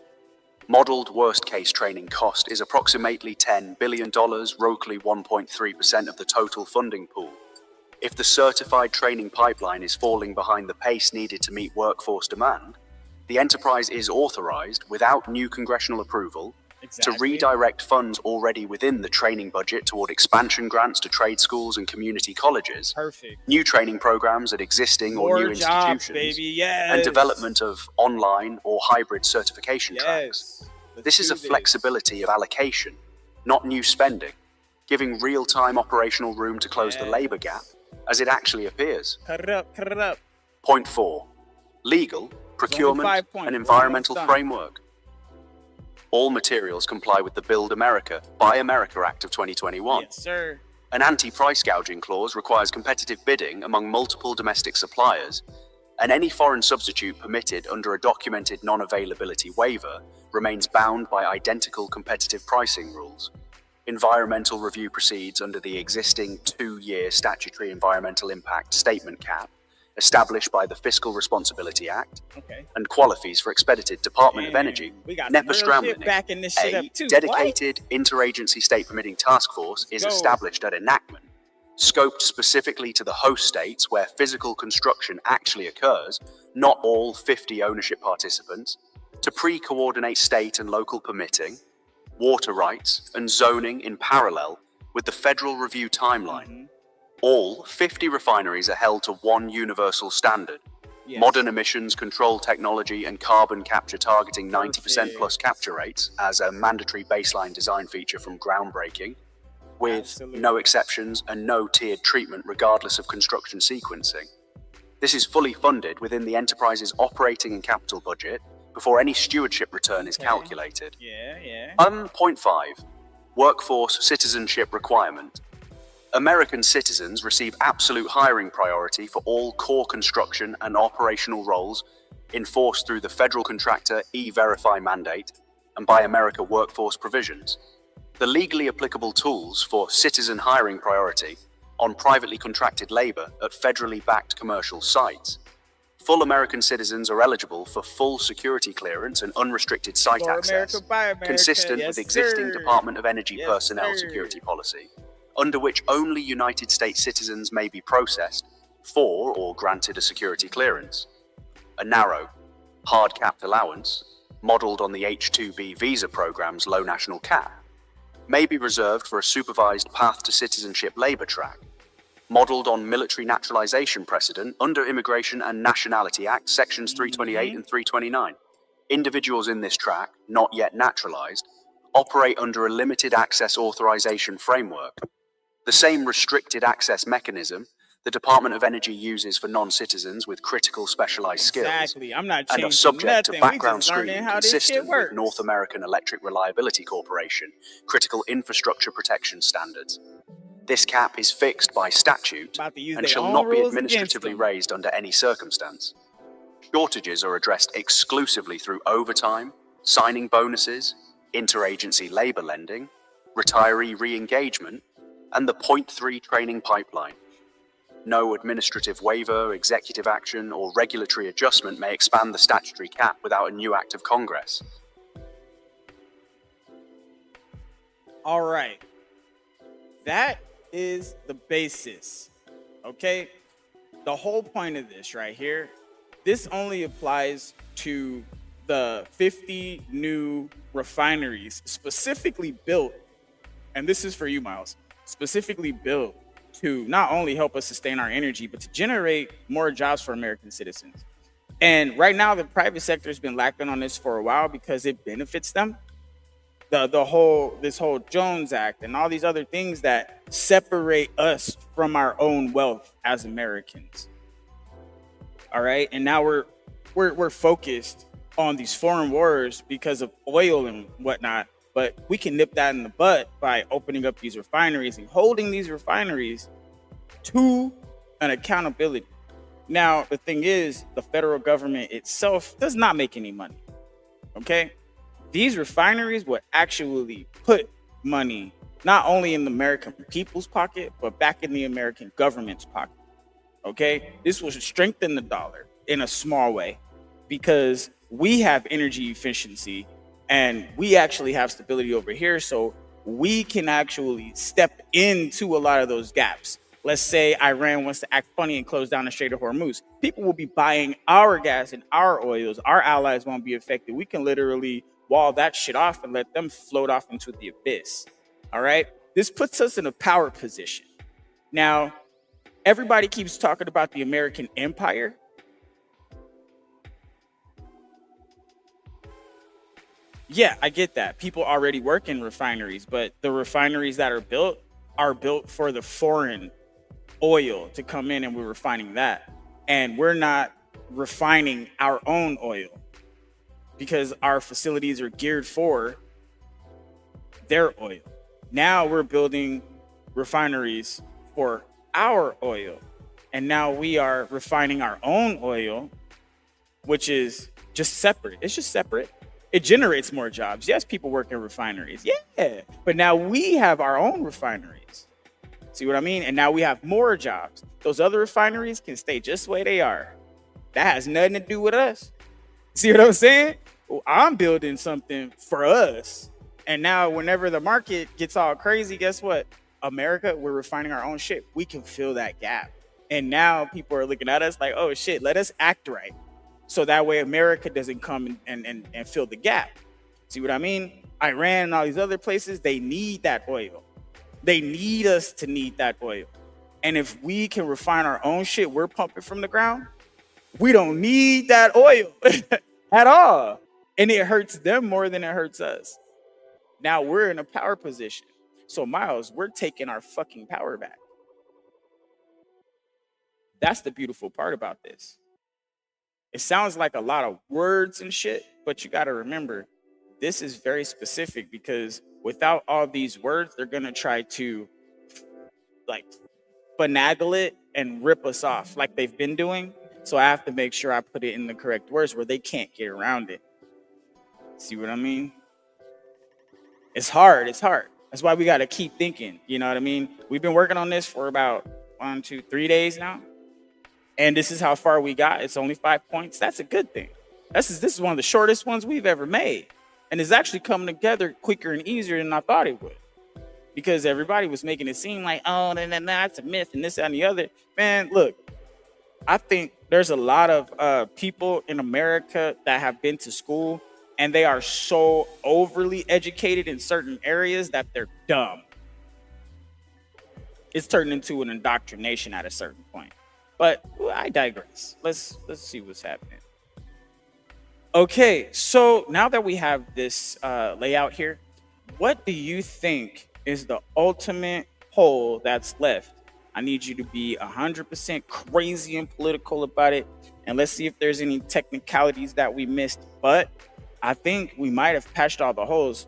Modelled worst-case training cost is approximately $10 billion, roughly 1.3% of the total funding pool. If the certified training pipeline is falling behind the pace needed to meet workforce demand, the enterprise is authorized, without new congressional approval, to redirect funds already within the training budget toward expansion grants to trade schools and community colleges, new training programs at existing or new institutions, and development of online or hybrid certification tracks. This is a flexibility of allocation, not new spending, giving real-time operational room to close the labor gap as it actually appears. Point 4. Legal, procurement, 5 points. and We're environmental almost done. framework. All materials comply with the Build America, Buy America Act of 2021. Yes, sir. An anti-price gouging clause requires competitive bidding among multiple domestic suppliers, and any foreign substitute permitted under a documented non-availability waiver remains bound by identical competitive pricing rules. Environmental review proceeds under the existing 2-year statutory environmental impact statement cap established by the Fiscal Responsibility Act, Okay. and qualifies for expedited Department of Damn, Energy, we got some real shit Nepastramliny, backing this shit a up too. dedicated interagency state permitting task force is Go. established at enactment, scoped specifically to the host states where physical construction actually occurs, not all 50 ownership participants, to pre-coordinate state and local permitting, water rights, and zoning in parallel with the federal review timeline. All 50 refineries are held to one universal standard. Yes. Modern emissions control technology and carbon capture targeting 90% plus capture rates as a mandatory baseline design feature from groundbreaking, with Absolutely. no exceptions and no tiered treatment regardless of construction sequencing. This is fully funded within the enterprise's operating and capital budget before any stewardship return is calculated. Yeah. Point 5. Workforce citizenship requirement. American citizens receive absolute hiring priority for all core construction and operational roles enforced through the federal contractor E-Verify mandate and Buy America workforce provisions. The legally applicable tools for citizen hiring priority on privately contracted labor at federally backed commercial sites. Full American citizens are eligible for full security clearance and unrestricted site For access, America, Buy America. consistent Yes, with existing sir. Department of Energy Yes, personnel sir. security policy, under which only United States citizens may be processed for or granted a security clearance. A narrow, hard-capped allowance, modelled on the H-2B visa program's low national cap, may be reserved for a supervised path to citizenship labour track, modelled on military naturalisation precedent under Immigration and Nationality Act sections 328 and 329. Individuals in this track, not yet naturalised, operate under a limited access authorisation framework. The same restricted access mechanism the Department of Energy uses for non-citizens with critical specialised skills, Exactly. I'm not and changing are subject to nothing. background We just learning screening how this shit consistent works. with North American Electric Reliability Corporation critical infrastructure protection standards. This cap is fixed by statute About to use and their shall own not be rules administratively against them. raised under any circumstance. Shortages are addressed exclusively through overtime, signing bonuses, interagency labour lending, retiree re-engagement, and the Point 3 training pipeline. No administrative waiver, executive action, or regulatory adjustment may expand the statutory cap without a new act of Congress. All right. That is the basis. Okay? The whole point of this right here, this only applies to the 50 new refineries specifically built, and this is for you, Miles, specifically built to not only help us sustain our energy, but to generate more jobs for American citizens. And right now, the private sector has been lacking on this for a while because it benefits them. This whole Jones Act and all these other things that separate us from our own wealth as Americans. All right, and now we're focused on these foreign wars because of oil and whatnot. But we can nip that in the bud by opening up these refineries and holding these refineries to an accountability. Now, the thing is, the federal government itself does not make any money. Okay? These refineries would actually put money not only in the American people's pocket, but back in the American government's pocket. Okay? This will strengthen the dollar in a small way because we have energy efficiency and we actually have stability over here, so we can actually step into a lot of those gaps. Let's say Iran wants to act funny and close down the Strait of Hormuz. People will be buying our gas and our oils. Our allies won't be affected. We can literally wall that shit off and let them float off into the abyss. All right? This puts us in a power position. Now, everybody keeps talking about the American empire. Yeah, I get that. People already work in refineries, but the refineries that are built for the foreign oil to come in, and we're refining that. and we're not refining our own oil because our facilities are geared for their oil. Now we're building refineries for our oil, and now we are refining our own oil, which is just separate. It's just separate. It generates more jobs. Yes, people work in refineries. Yeah, but now we have our own refineries. See what I mean? And now we have more jobs. Those other refineries can stay just the way they are. That has nothing to do with us. See what I'm saying? Well, I'm building something for us. And now whenever the market gets all crazy, guess what? America, we're refining our own shit. We can fill that gap. And now people are looking at us like, oh shit, let us act right. So that way America doesn't come and fill the gap. See what I mean? Iran and all these other places, they need that oil. They need us to need that oil. And if we can refine our own shit we're pumping from the ground, we don't need that oil at all. And it hurts them more than it hurts us. Now we're in a power position. So Miles, we're taking our fucking power back. That's the beautiful part about this. It sounds like a lot of words and shit, but you got to remember, this is very specific because without all these words, they're going to try to like finagle it and rip us off like they've been doing. So I have to make sure I put it in the correct words where they can't get around it. See what I mean? It's hard. It's hard. That's why we got to keep thinking. You know what I mean? We've been working on this for about 1, 2, 3 days now. And this is how far we got. It's only 5 points. That's a good thing. This is one of the shortest ones we've ever made. And it's actually coming together quicker and easier than I thought it would. Because everybody was making it seem like, oh, that's a myth and this, that, and the other. Man, look, I think there's a lot of people in America that have been to school and they are so overly educated in certain areas that they're dumb. It's turned into an indoctrination at a certain point. But I digress. Let's see what's happening. Okay, so now that we have this layout here, what do you think is the ultimate hole that's left? I need you to be 100% crazy and political about it. And let's see if there's any technicalities that we missed. But I think we might have patched all the holes.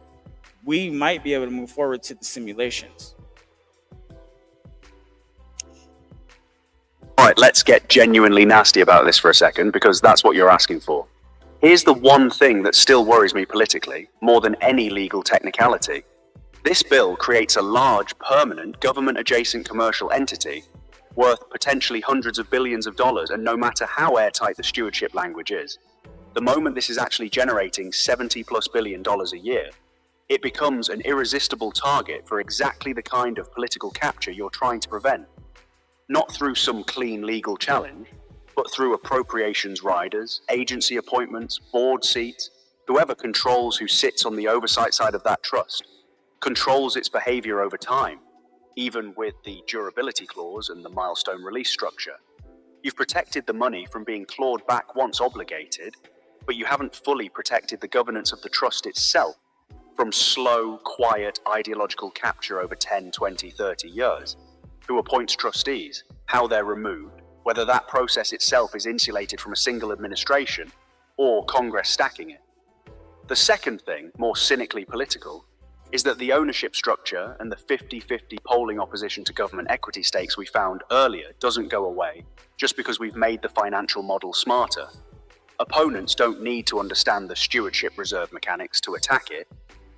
We might be able to move forward to the simulations. All right, let's get genuinely nasty about this for a second, because that's what you're asking for. Here's the one thing that still worries me politically, more than any legal technicality. This bill creates a large, permanent, government-adjacent commercial entity worth potentially hundreds of billions of dollars, and no matter how airtight the stewardship language is, the moment this is actually generating $70+ billion a year, it becomes an irresistible target for exactly the kind of political capture you're trying to prevent. Not through some clean legal challenge, but through appropriations riders, agency appointments, board seats, whoever controls who sits on the oversight side of that trust, controls its behavior over time, even with the durability clause and the milestone release structure. You've protected the money from being clawed back once obligated, but you haven't fully protected the governance of the trust itself from slow, quiet, ideological capture over 10, 20, 30 years. Who appoints trustees, how they're removed, whether that process itself is insulated from a single administration or Congress stacking it. The second thing, more cynically political, is that the ownership structure and the 50-50 polling opposition to government equity stakes we found earlier doesn't go away just because we've made the financial model smarter. Opponents don't need to understand the stewardship reserve mechanics to attack it.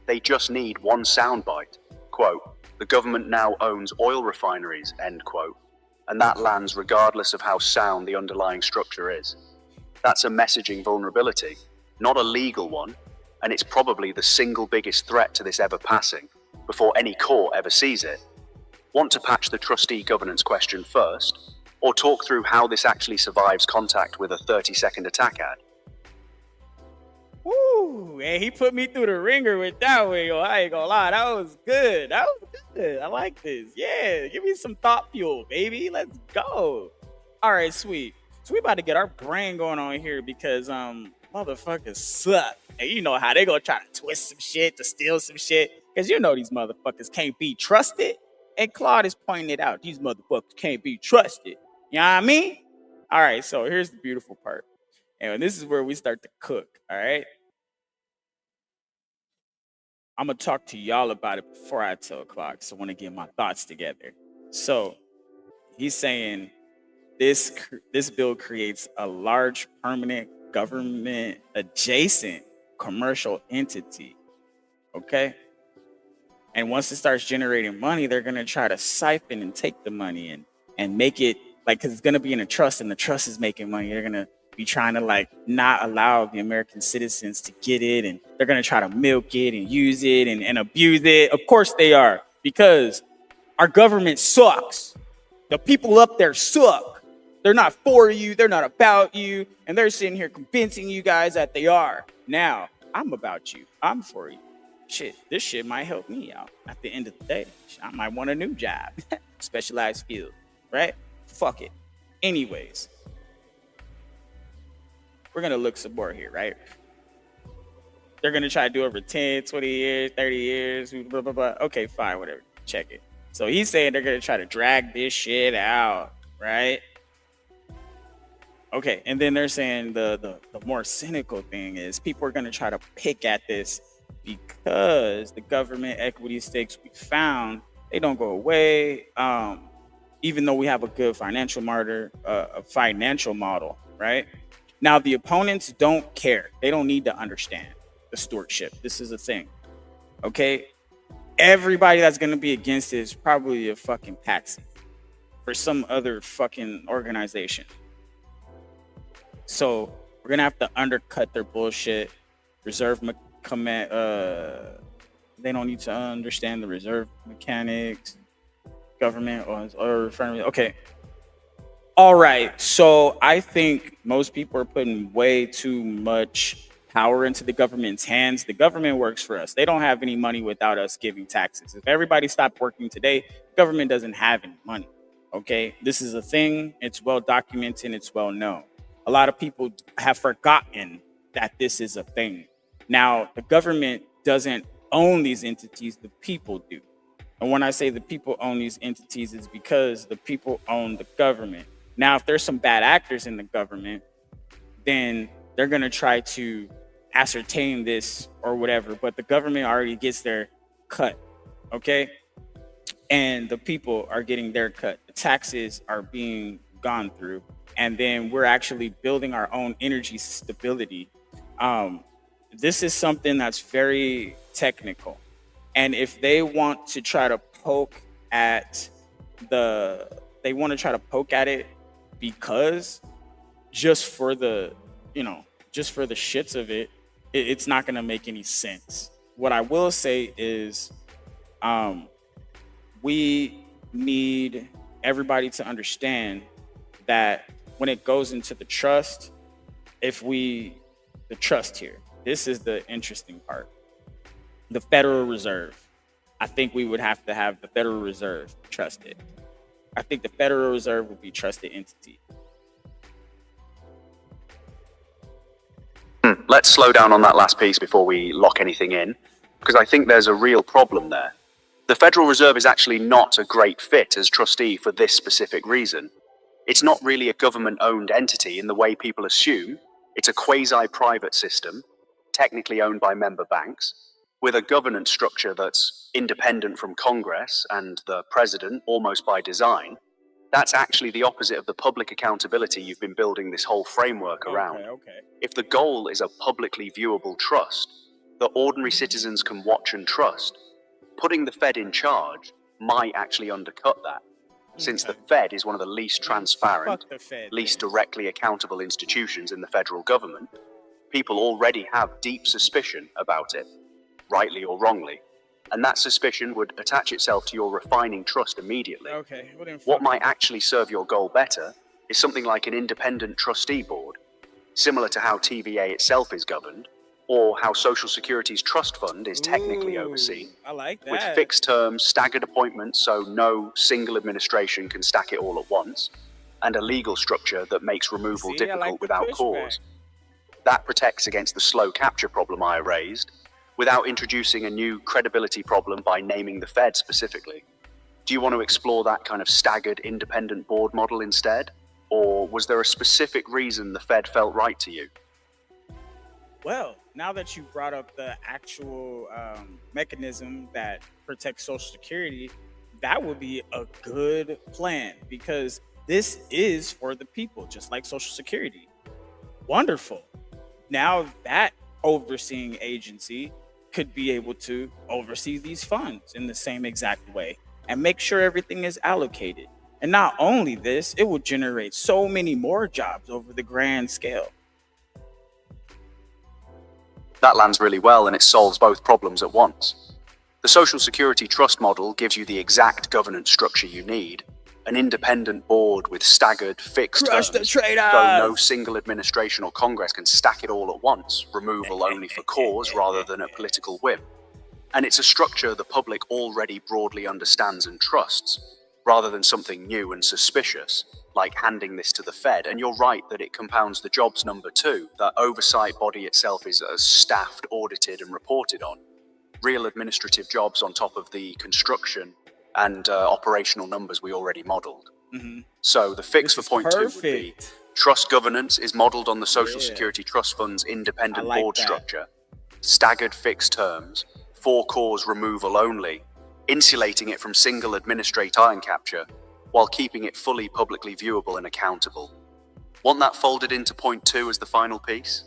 They just need one soundbite. Quote, "The government now owns oil refineries," end quote. And that lands regardless of how sound the underlying structure is. That's a messaging vulnerability, not a legal one, and it's probably the single biggest threat to this ever passing, before any court ever sees it. Want to patch the trustee governance question first, or talk through how this actually survives contact with a 30-second attack ad? Woo, man, he put me through the ringer with that one. Yo, I ain't gonna lie, that was good. That was good. I like this. Yeah, give me some thought fuel, baby. Let's go. All right, sweet. So we about to get our brain going on here because motherfuckers suck. And you know how they gonna try to twist some shit to steal some shit. Because you know these motherfuckers can't be trusted. And Claude is pointing it out. These motherfuckers can't be trusted. You know what I mean? All right, so here's the beautiful part. And this is where we start to cook. All right. I'm gonna talk to y'all about it before I tell o'clock. So I want to get my thoughts together. So he's saying this bill creates a large permanent government adjacent commercial entity. Okay. And once it starts generating money, they're gonna try to siphon and take the money and make it like, because it's gonna be in a trust, and the trust is making money. They're gonna be trying to like not allow the American citizens to get it, and they're gonna try to milk it and use it and abuse it. Of course they are, because our government sucks. The people up there suck. They're not for you. They're not about you, and they're sitting here convincing you guys that they are. Now I'm about you. I'm for you. Shit, this shit might help me out at the end of the day. I might want a new job, specialized field, right? Fuck it. Anyways, we're going to look some more here, right? They're going to try to do over 10, 20 years, 30 years, blah, blah, blah. Okay, fine, whatever. Check it. So he's saying they're going to try to drag this shit out, right? Okay, and then they're saying the more cynical thing is people are going to try to pick at this because the government equity stakes we found, they don't go away. Even though we have a good financial model, right? Now the opponents don't care. They don't need to understand the stewardship. This is a thing, okay? Everybody that's gonna be against it is probably a fucking patsy for some other fucking organization. So we're gonna have to undercut their bullshit. Reserve command. They don't need to understand the reserve mechanics. Government or okay. All right. So I think most people are putting way too much power into the government's hands. The government works for us. They don't have any money without us giving taxes. If everybody stopped working today, the government doesn't have any money. Okay. This is a thing. It's well documented. It's well known. A lot of people have forgotten that this is a thing. Now, the government doesn't own these entities. The people do. And when I say the people own these entities, it's because the people own the government. Now, if there's some bad actors in the government, then they're going to try to ascertain this or whatever. But the government already gets their cut, okay? And the people are getting their cut. The taxes are being gone through. And then we're actually building our own energy stability. This is something that's very technical. And if they want to try to poke at it because just for the shits of it, it's not going to make any sense. What I will say is we need everybody to understand that when it goes into the trust, the trust here, this is the interesting part. The Federal Reserve. I think we would have to have the Federal Reserve trusted. I think the Federal Reserve would be a trusted entity. Let's slow down on that last piece before we lock anything in, because I think there's a real problem there. The Federal Reserve is actually not a great fit as trustee for this specific reason. It's not really a government-owned entity in the way people assume. It's a quasi-private system, technically owned by member banks, with a governance structure that's independent from Congress and the president almost by design. That's actually the opposite of the public accountability you've been building this whole framework around. Okay. If the goal is a publicly viewable trust that ordinary citizens can watch and trust, putting the Fed in charge might actually undercut that. Since the Fed is one of the least transparent, least directly accountable institutions in the federal government, people already have deep suspicion about it, rightly or wrongly. And that suspicion would attach itself to your refining trust immediately. Okay. What might actually serve your goal better is something like an independent trustee board, similar to how TVA itself is governed, or how Social Security's trust fund is technically overseen. I like that. With fixed terms, staggered appointments so no single administration can stack it all at once, and a legal structure that makes removal difficult without cause. That protects against the slow capture problem I raised, without introducing a new credibility problem by naming the Fed specifically. Do you want to explore that kind of staggered independent board model instead? Or was there a specific reason the Fed felt right to you? Well, now that you brought up the actual mechanism that protects Social Security, that would be a good plan because this is for the people, just like Social Security. Wonderful. Now that overseeing agency could be able to oversee these funds in the same exact way and make sure everything is allocated. And not only this, it will generate so many more jobs over the grand scale. That lands really well, and it solves both problems at once. The Social Security Trust model gives you the exact governance structure you need, an independent board with staggered, fixed Crush the terms, traitors! so no single administration or Congress can stack it all at once, removal only for cause rather than a political whim. And it's a structure the public already broadly understands and trusts, rather than something new and suspicious, like handing this to the Fed. And you're right that it compounds the jobs number two. That oversight body itself is staffed, audited, and reported on. Real administrative jobs on top of the construction and operational numbers we already modeled. So the fix for point two would be trust governance is modeled on the Social Security Trust Fund's independent board structure, staggered fixed terms, for cause removal only, insulating it from single administrator time capture while keeping it fully publicly viewable and accountable. Want that folded into point two as the final piece?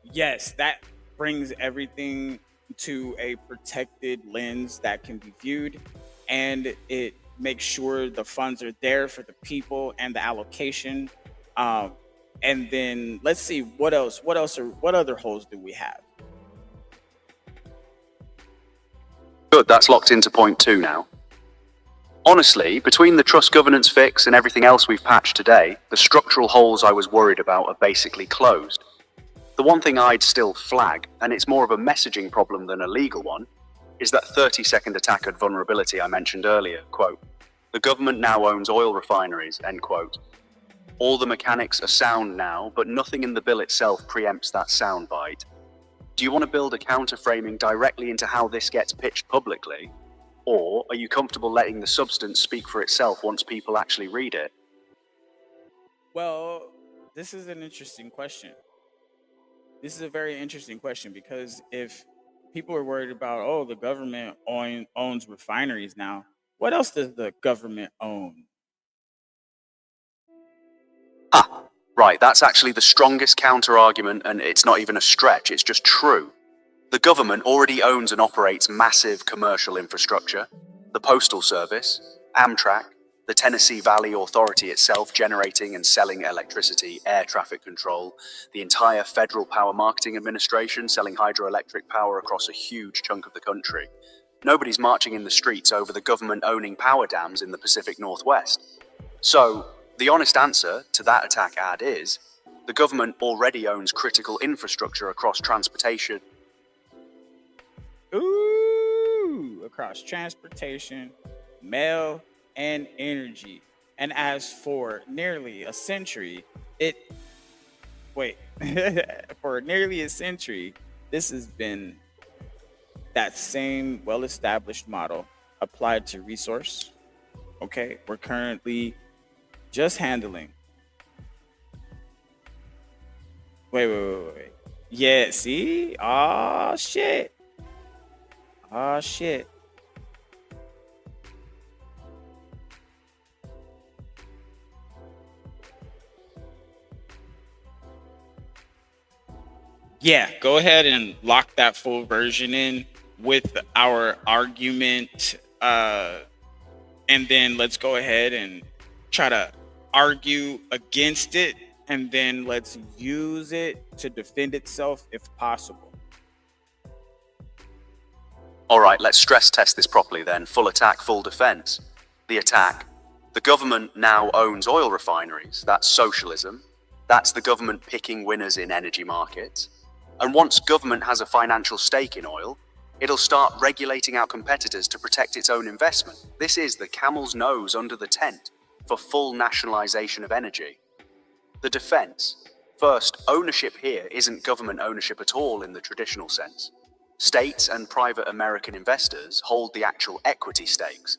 Yes, that brings everything to a protected lens that can be viewed, and it makes sure the funds are there for the people and the allocation. And then let's see what other holes do we have? Good, that's locked into point two now. Honestly, between the trust governance fix and everything else we've patched today, the structural holes I was worried about are basically closed. The one thing I'd still flag, and it's more of a messaging problem than a legal one, is that 30-second attack at vulnerability I mentioned earlier. Quote, the government now owns oil refineries, end quote. All the mechanics are sound now, but nothing in the bill itself preempts that soundbite. Do you want to build a counter-framing directly into how this gets pitched publicly? Or are you comfortable letting the substance speak for itself once people actually read it? Well, this is an interesting question. This is a very interesting question because if people are worried about, oh, the government owns refineries now, what else does the government own? Ah, right, that's actually the strongest counter-argument, and it's not even a stretch, it's just true. The government already owns and operates massive commercial infrastructure, the Postal Service, Amtrak, the Tennessee Valley Authority itself generating and selling electricity, air traffic control, the entire Federal Power Marketing Administration selling hydroelectric power across a huge chunk of the country. Nobody's marching in the streets over the government owning power dams in the Pacific Northwest. So, the honest answer to that attack ad is, the government already owns critical infrastructure across transportation. Ooh, across transportation, mail, and energy. And as for nearly a century, for nearly a century, this has been that same well-established model applied to resource. Okay, we're currently just handling. Wait. Yeah, see? Oh shit. Yeah, go ahead and lock that full version in with our argument. And then let's go ahead and try to argue against it. And then let's use it to defend itself if possible. All right, let's stress test this properly then. Full attack, full defense. The attack. The government now owns oil refineries. That's socialism. That's the government picking winners in energy markets. And once government has a financial stake in oil, it'll start regulating our competitors to protect its own investment. This is the camel's nose under the tent for full nationalization of energy. The defense. First, ownership here isn't government ownership at all in the traditional sense. States and private American investors hold the actual equity stakes.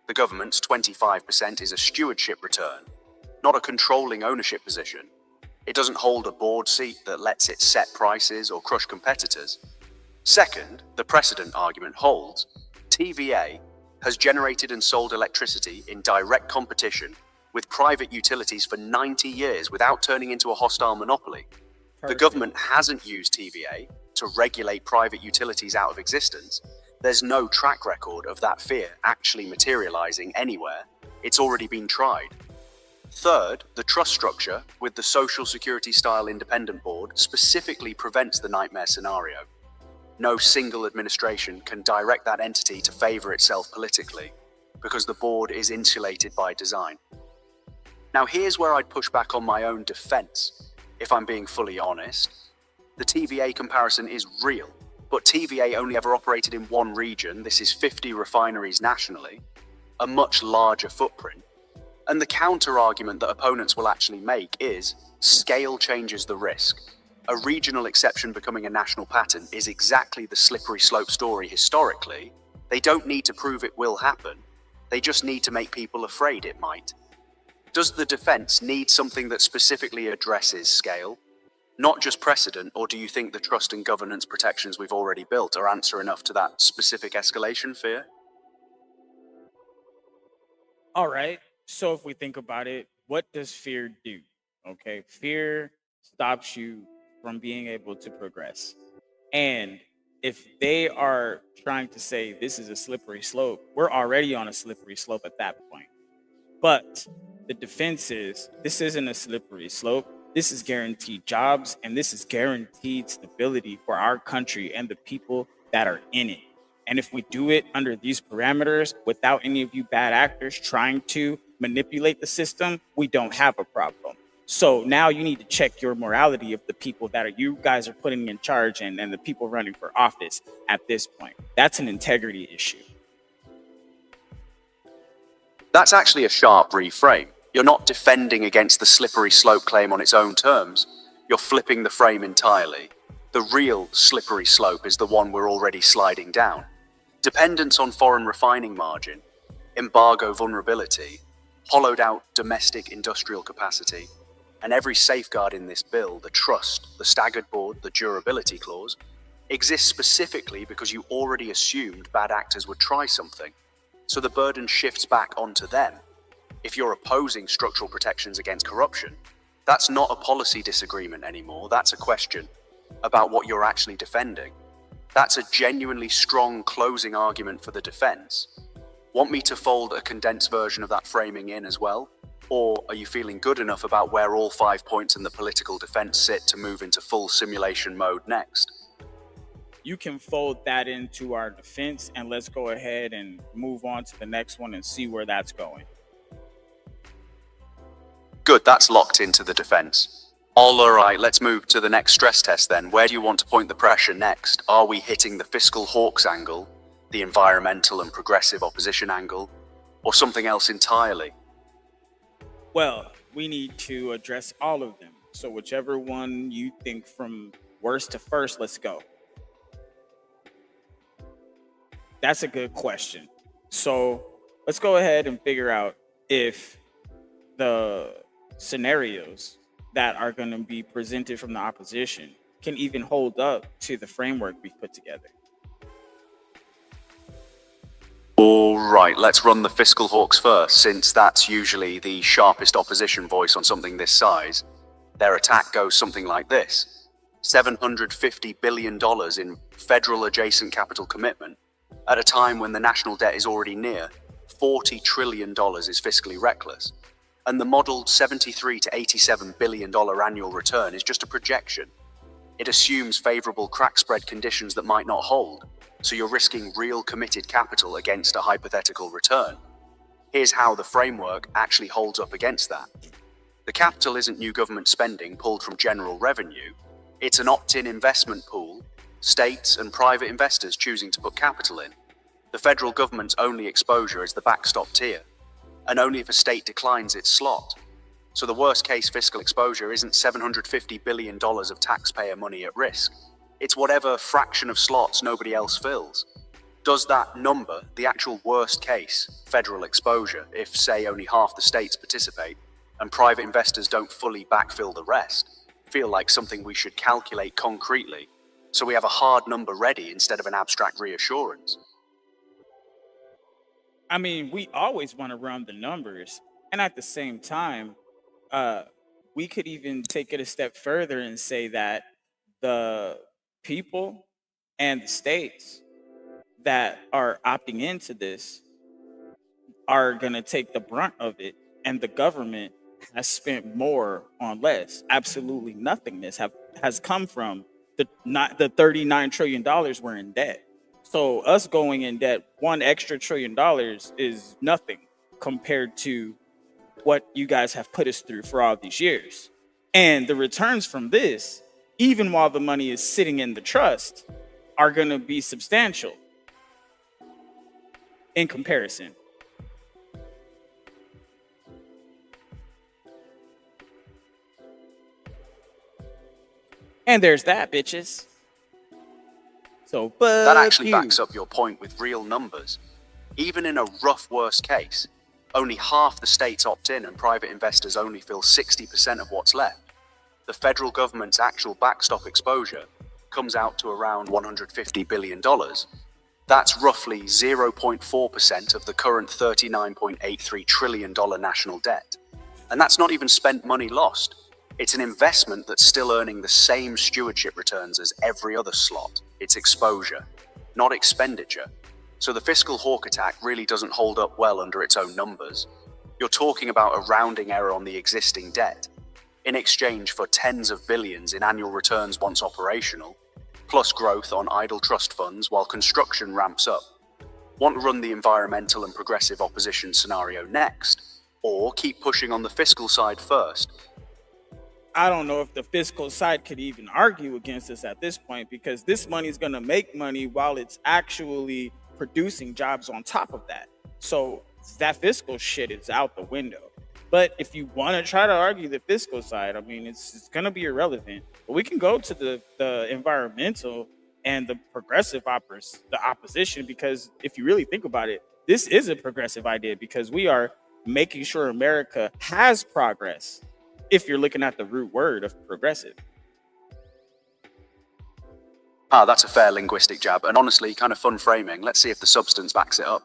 The government's 25% is a stewardship return. not a controlling ownership position. It doesn't hold a board seat that lets it set prices or crush competitors. Second, the precedent argument holds. TVA has generated and sold electricity in direct competition with private utilities for 90 years without turning into a hostile monopoly. The government hasn't used TVA to regulate private utilities out of existence. There's no track record of that fear actually materializing anywhere. It's already been tried. Third, the trust structure with the Social Security-style independent board specifically prevents the nightmare scenario. No single administration can direct that entity to favor itself politically because the board is insulated by design. Now here's where I'd push back on my own defense. If I'm being fully honest, the TVA comparison is real, but TVA only ever operated in one region. This is 50 refineries nationally, a much larger footprint. And the counter-argument that opponents will actually make is scale changes the risk. A regional exception becoming a national pattern is exactly the slippery slope story historically. They don't need to prove it will happen. They just need to make people afraid it might. Does the defense need something that specifically addresses scale? Not just precedent, or do you think the trust and governance protections we've already built are answer enough to that specific escalation fear? All right. So if we think about it, what does fear do? Okay. Fear stops you from being able to progress. And if they are trying to say this is a slippery slope, we're already on a slippery slope at that point. But the defense is this isn't a slippery slope. This is guaranteed jobs, and this is guaranteed stability for our country and the people that are in it. And if we do it under these parameters without any of you bad actors trying to manipulate the system, we don't have a problem. So now you need to check your morality of the people that you guys are putting in charge and the people running for office at this point. That's an integrity issue. That's actually a sharp reframe. You're not defending against the slippery slope claim on its own terms. You're flipping the frame entirely. The real slippery slope is the one we're already sliding down. Dependence on foreign refining margin, embargo vulnerability, hollowed out domestic industrial capacity, and every safeguard in this bill, the trust, the staggered board, the durability clause, exists specifically because you already assumed bad actors would try something. So the burden shifts back onto them. If you're opposing structural protections against corruption, that's not a policy disagreement anymore. That's a question about what you're actually defending. That's a genuinely strong closing argument for the defense. Want me to fold a condensed version of that framing in as well? Or are you feeling good enough about where all 5 points in the political defense sit to move into full simulation mode next? You can fold that into our defense, and let's go ahead and move on to the next one and see where that's going. Good, that's locked into the defense. All right, let's move to the next stress test then. Where do you want to point the pressure next? Are we hitting the fiscal hawks angle, the environmental and progressive opposition angle, or something else entirely? Well, we need to address all of them. So whichever one you think from worst to first, let's go. That's a good question. So let's go ahead and figure out if the scenarios that are going to be presented from the opposition can even hold up to the framework we've put together. All right, let's run the fiscal hawks first, since that's usually the sharpest opposition voice on something this size. Their attack goes something like this. $750 billion in federal adjacent capital commitment at a time when the national debt is already near $40 trillion is fiscally reckless. And the modeled $73 to $87 billion annual return is just a projection. It assumes favorable crack spread conditions that might not hold, so you're risking real committed capital against a hypothetical return. Here's how the framework actually holds up against that. The capital isn't new government spending pulled from general revenue. It's an opt-in investment pool, states and private investors choosing to put capital in. The federal government's only exposure is the backstop tier, and only if a state declines its slot. So the worst case fiscal exposure isn't $750 billion of taxpayer money at risk. It's whatever fraction of slots nobody else fills. Does that number, the actual worst case federal exposure, if say only half the states participate, and private investors don't fully backfill the rest, feel like something we should calculate concretely, so we have a hard number ready instead of an abstract reassurance. I mean, we always want to run the numbers. And at the same time, uh, we could even take it a step further and say that the people and the states that are opting into this are going to take the brunt of it, and the government has spent more on less. Absolutely nothingness has come from the $39 trillion we're in debt. So us going in debt $1 extra trillion is nothing compared to what you guys have put us through for all these years. And the returns from this, even while the money is sitting in the trust, are going to be substantial in comparison. And there's that, bitches. So, that actually backs up your point with real numbers. Even in a rough worst case, only half the states opt in and private investors only fill 60% of what's left. The federal government's actual backstop exposure comes out to around $150 billion. That's roughly 0.4% of the current $39.83 trillion national debt. And that's not even spent money lost. It's an investment that's still earning the same stewardship returns as every other slot. It's exposure, not expenditure. So the fiscal hawk attack really doesn't hold up well under its own numbers. You're talking about a rounding error on the existing debt, in exchange for tens of billions in annual returns once operational, plus growth on idle trust funds while construction ramps up. Want to run the environmental and progressive opposition scenario next, or keep pushing on the fiscal side first? I don't know if the fiscal side could even argue against this at this point, because this money is going to make money while it's actually producing jobs on top of that. So that fiscal shit is out the window. But if you want to try to argue the fiscal side, I mean, it's going to be irrelevant. But we can go to the environmental and the progressive the opposition, because if you really think about it, this is a progressive idea, because we are making sure America has progress. If you're looking at the root word of progressive. That's a fair linguistic jab, and honestly, kind of fun framing. Let's see if the substance backs it up.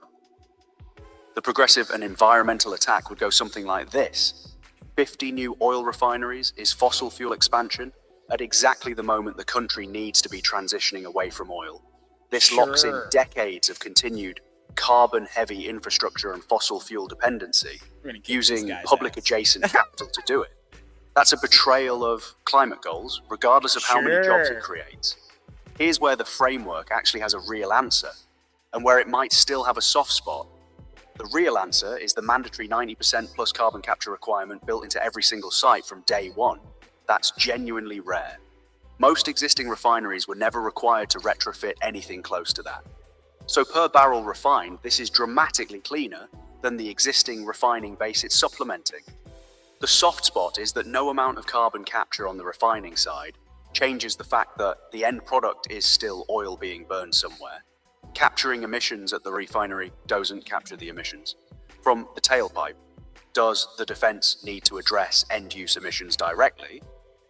The progressive and environmental attack would go something like this. 50 new oil refineries is fossil fuel expansion at exactly the moment the country needs to be transitioning away from oil. This locks in decades of continued carbon-heavy infrastructure and fossil fuel dependency, using public-adjacent capital to do it. That's a betrayal of climate goals, regardless of how many jobs it creates. Here's where the framework actually has a real answer, and where it might still have a soft spot. The real answer is the mandatory 90% plus carbon capture requirement built into every single site from day one. That's genuinely rare. Most existing refineries were never required to retrofit anything close to that. So per barrel refined, this is dramatically cleaner than the existing refining base it's supplementing. The soft spot is that no amount of carbon capture on the refining side changes the fact that the end product is still oil being burned somewhere. Capturing emissions at the refinery doesn't capture the emissions from the tailpipe. Does the defense need to address end-use emissions directly,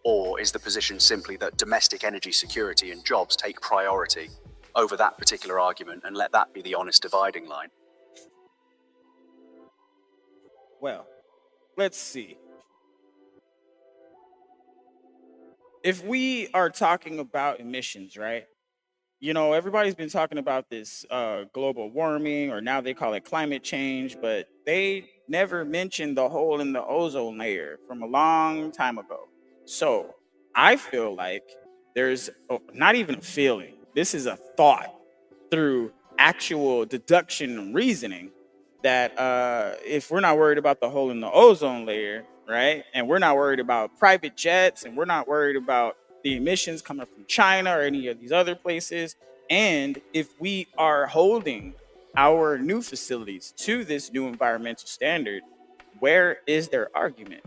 or is the position simply that domestic energy security and jobs take priority over that particular argument, and let that be the honest dividing line? Well, let's see. If we are talking about emissions, right? You know, everybody's been talking about this global warming, or now they call it climate change, but they never mentioned the hole in the ozone layer from a long time ago. So I feel like there's not even a feeling. This is a thought through actual deduction and reasoning that if we're not worried about the hole in the ozone layer, right, and we're not worried about private jets, and we're not worried about the emissions coming from China or any of these other places, and if we are holding our new facilities to this new environmental standard, where is their argument?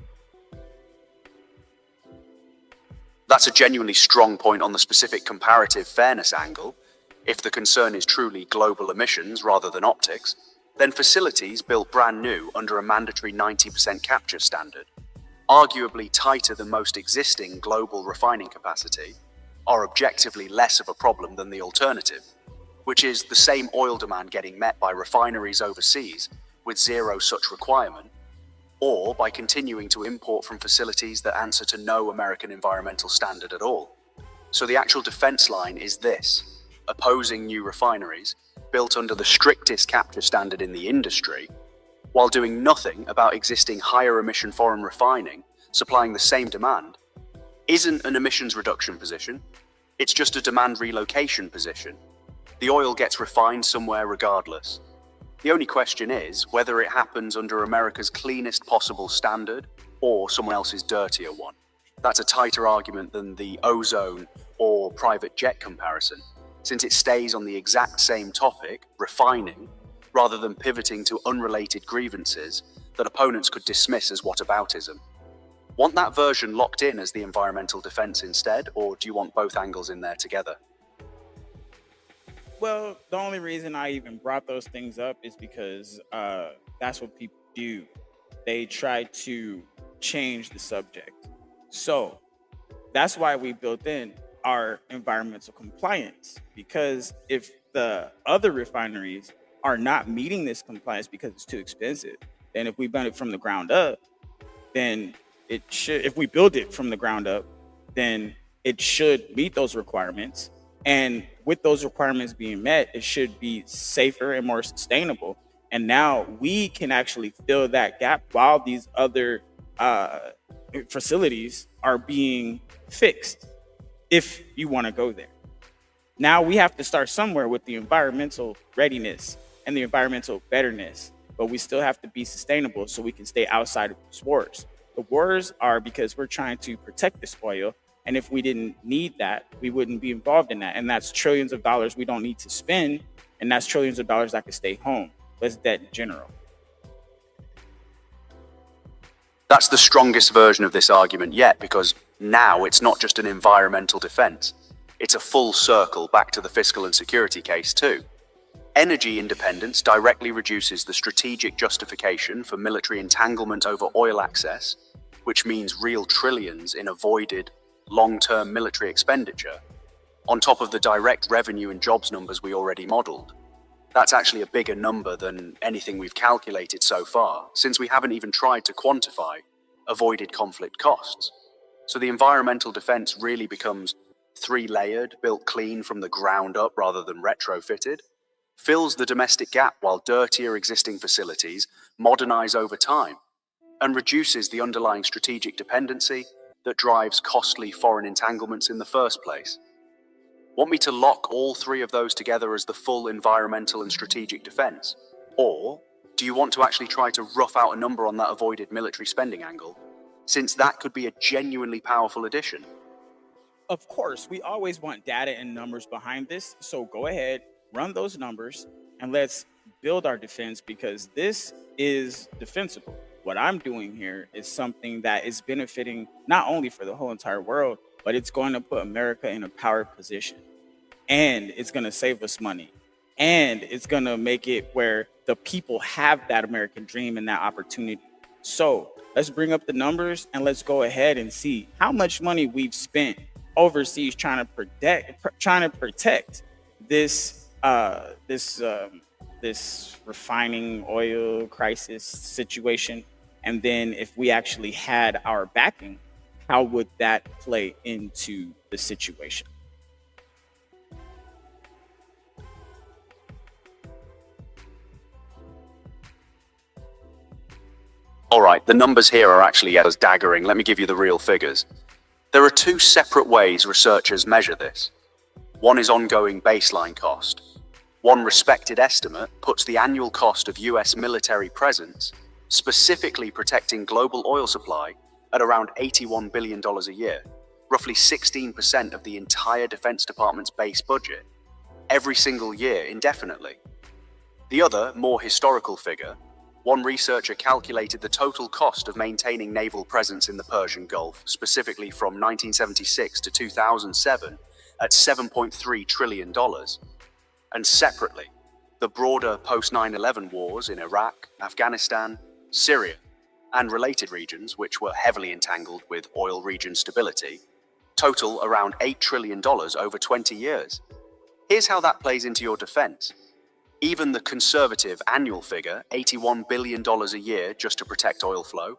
That's a genuinely strong point on the specific comparative fairness angle. If the concern is truly global emissions rather than optics, then facilities built brand new under a mandatory 90% capture standard arguably tighter than most existing global refining capacity, are objectively less of a problem than the alternative, which is the same oil demand getting met by refineries overseas with zero such requirement, or by continuing to import from facilities that answer to no American environmental standard at all. So the actual defense line is this: opposing new refineries built under the strictest capture standard in the industry, while doing nothing about existing higher emission foreign refining supplying the same demand, isn't an emissions reduction position. It's just a demand relocation position. The oil gets refined somewhere regardless. The only question is whether it happens under America's cleanest possible standard or someone else's dirtier one. That's a tighter argument than the ozone or private jet comparison, since it stays on the exact same topic, refining, rather than pivoting to unrelated grievances that opponents could dismiss as whataboutism. Want that version locked in as the environmental defense instead, or do you want both angles in there together? Well, the only reason I even brought those things up is because that's what people do. They try to change the subject. So that's why we built in our environmental compliance, because if the other refineries are not meeting this compliance because it's too expensive, then if we build it from the ground up, then it should, if we build it from the ground up, then it should meet those requirements. And with those requirements being met, it should be safer and more sustainable. And now we can actually fill that gap while these other facilities are being fixed, if you want to go there. Now we have to start somewhere with the environmental readiness and the environmental betterness, but we still have to be sustainable so we can stay outside of these wars. The wars are because we're trying to protect this oil. And if we didn't need that, we wouldn't be involved in that. And that's trillions of dollars we don't need to spend. And that's trillions of dollars that could stay home. That's debt in general. That's the strongest version of this argument yet, because now it's not just an environmental defense. It's a full circle back to the fiscal and security case too. Energy independence directly reduces the strategic justification for military entanglement over oil access, which means real trillions in avoided long-term military expenditure, on top of the direct revenue and jobs numbers we already modeled. That's actually a bigger number than anything we've calculated so far, since we haven't even tried to quantify avoided conflict costs. So the environmental defense really becomes three-layered, built clean from the ground up rather than retrofitted, fills the domestic gap while dirtier existing facilities modernize over time, and reduces the underlying strategic dependency that drives costly foreign entanglements in the first place. Want me to lock all three of those together as the full environmental and strategic defense? Or do you want to actually try to rough out a number on that avoided military spending angle, since that could be a genuinely powerful addition? Of course, we always want data and numbers behind this. So go ahead, run those numbers, and let's build our defense, because this is defensible. What I'm doing here is something that is benefiting not only for the whole entire world, but it's going to put America in a power position, and it's going to save us money, and it's going to make it where the people have that American dream and that opportunity. So let's bring up the numbers and let's go ahead and see how much money we've spent overseas trying to protect this this refining oil crisis situation. And then if we actually had our backing, how would that play into the situation? All right, the numbers here are actually as daggering. Let me give you the real figures. There are two separate ways researchers measure this. One is ongoing baseline cost. One respected estimate puts the annual cost of US military presence, specifically protecting global oil supply, at around $81 billion a year, roughly 16% of the entire Defense Department's base budget, every single year indefinitely. The other, more historical figure, one researcher calculated the total cost of maintaining naval presence in the Persian Gulf, specifically from 1976 to 2007, at $7.3 trillion. And separately, the broader post-9/11 wars in Iraq, Afghanistan, Syria, and related regions, which were heavily entangled with oil region stability, total around $8 trillion over 20 years. Here's how that plays into your defense. Even the conservative annual figure, $81 billion a year just to protect oil flow,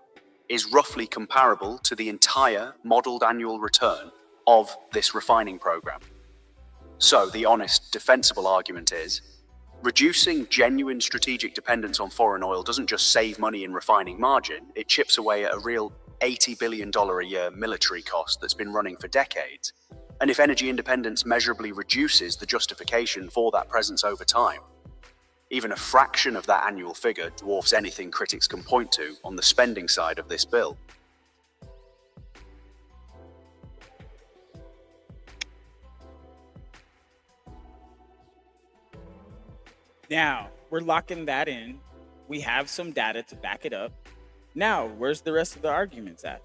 is roughly comparable to the entire modeled annual return of this refining program. So the honest, defensible argument is, reducing genuine strategic dependence on foreign oil doesn't just save money in refining margin, it chips away at a real $80 billion a year military cost that's been running for decades. And if energy independence measurably reduces the justification for that presence over time, even a fraction of that annual figure dwarfs anything critics can point to on the spending side of this bill. Now, we're locking that in. We have some data to back it up. Now, where's the rest of the arguments at?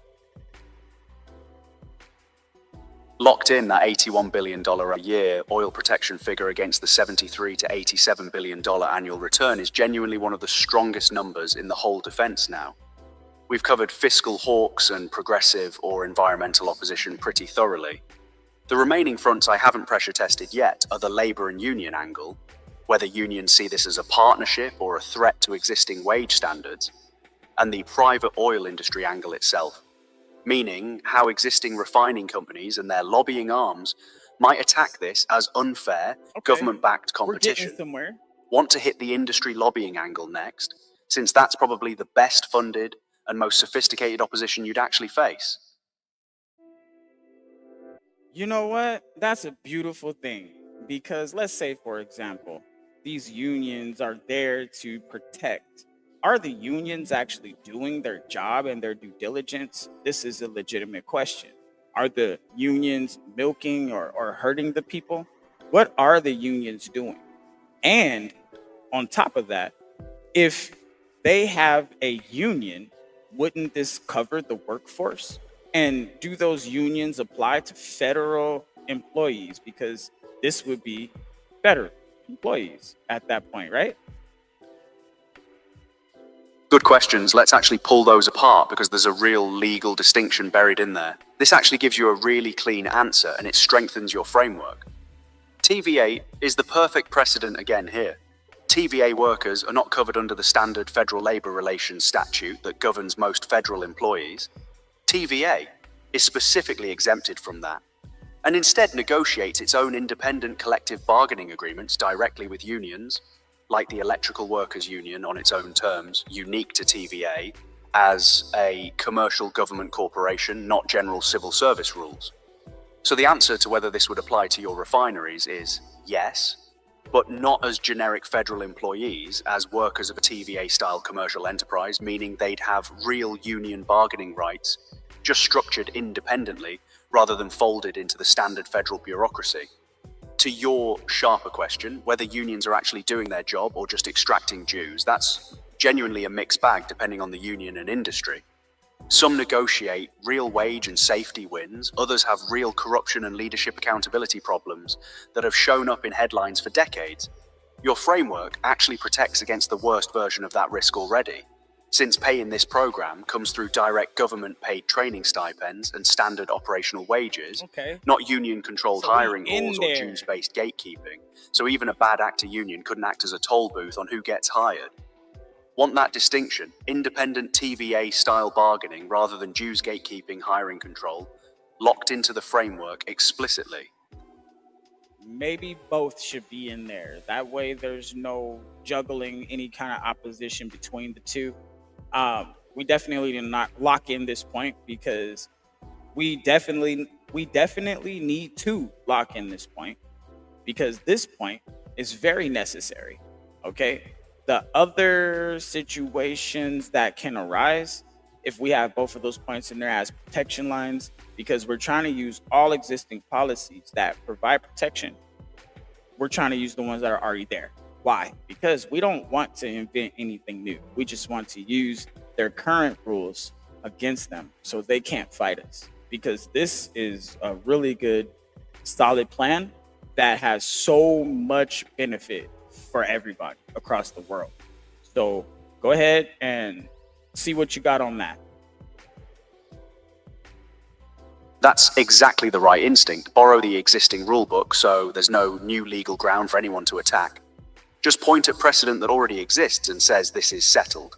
Locked in that $81 billion a year oil protection figure against the $73 to $87 billion annual return is genuinely one of the strongest numbers in the whole defense now. We've covered fiscal hawks and progressive or environmental opposition pretty thoroughly. The remaining fronts I haven't pressure tested yet are the labor and union angle, whether unions see this as a partnership or a threat to existing wage standards, and the private oil industry angle itself, meaning how existing refining companies and their lobbying arms might attack this as unfair, government-backed competition. We're getting somewhere. Want to hit the industry lobbying angle next, since that's probably the best funded and most sophisticated opposition you'd actually face. You know what? That's a beautiful thing, because let's say, for example, these unions are there to protect. Are the unions actually doing their job and their due diligence? This is a legitimate question. Are the unions milking or hurting the people? What are the unions doing? And on top of that, if they have a union, wouldn't this cover the workforce? And do those unions apply to federal employees? Because this would be federal employees at that point, right? Good questions. Let's actually pull those apart because there's a real legal distinction buried in there. This actually gives you a really clean answer and it strengthens your framework. TVA is the perfect precedent again here. TVA workers are not covered under the standard Federal Labor Relations statute that governs most federal employees. TVA is specifically exempted from that, and instead negotiates its own independent collective bargaining agreements directly with unions, like the Electrical Workers Union on its own terms, unique to TVA, as a commercial government corporation, not general civil service rules. So the answer to whether this would apply to your refineries is yes, but not as generic federal employees, as workers of a TVA-style commercial enterprise, meaning they'd have real union bargaining rights, just structured independently rather than folded into the standard federal bureaucracy. To your sharper question, whether unions are actually doing their job or just extracting dues, that's genuinely a mixed bag depending on the union and industry. Some negotiate real wage and safety wins, others have real corruption and leadership accountability problems that have shown up in headlines for decades. Your framework actually protects against the worst version of that risk already, since pay in this program comes through direct government-paid training stipends and standard operational wages, not union-controlled hiring laws or dues-based gatekeeping. So even a bad actor union couldn't act as a toll booth on who gets hired. Want that distinction? Independent TVA-style bargaining rather than dues gatekeeping hiring control, locked into the framework explicitly. Maybe both should be in there. That way there's no juggling any kind of opposition between the two. We definitely did not lock in this point because we definitely need to lock in this point because this point is very necessary. Okay. The other situations that can arise if we have both of those points in there as protection lines, because we're trying to use all existing policies that provide protection. We're trying to use the ones that are already there. Why? Because we don't want to invent anything new. We just want to use their current rules against them so they can't fight us. Because this is a really good, solid plan that has so much benefit for everybody across the world. So go ahead and See what you got on that. That's exactly the right instinct. Borrow the existing rulebook so there's no new legal ground for anyone to attack. Just point at precedent that already exists and says this is settled.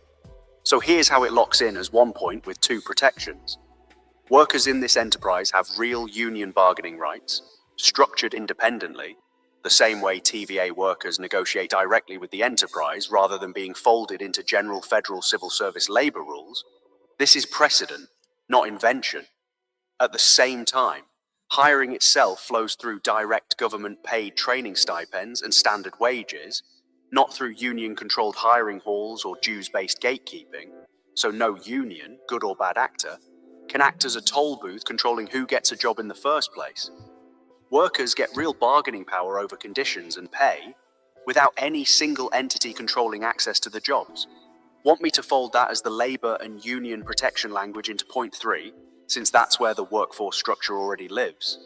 So here's how it locks in as one point with two protections. Workers in this enterprise have real union bargaining rights, structured independently, the same way TVA workers negotiate directly with the enterprise rather than being folded into general federal civil service labor rules. This is precedent, not invention. At the same time, hiring itself flows through direct government-paid training stipends and standard wages, not through union-controlled hiring halls or dues-based gatekeeping, so no union, good or bad actor, can act as a toll booth controlling who gets a job in the first place. Workers get real bargaining power over conditions and pay without any single entity controlling access to the jobs. Want me to fold that as the labor and union protection language into point 3, since that's where the workforce structure already lives?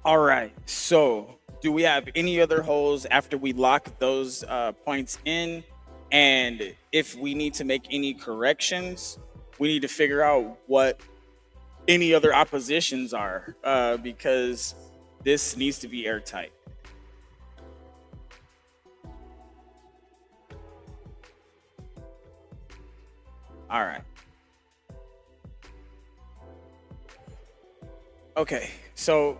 All right. So, do we have any other holes after we lock those points in? And if we need to make any corrections, we need to figure out what any other oppositions are, because this needs to be airtight. All right. Okay. So,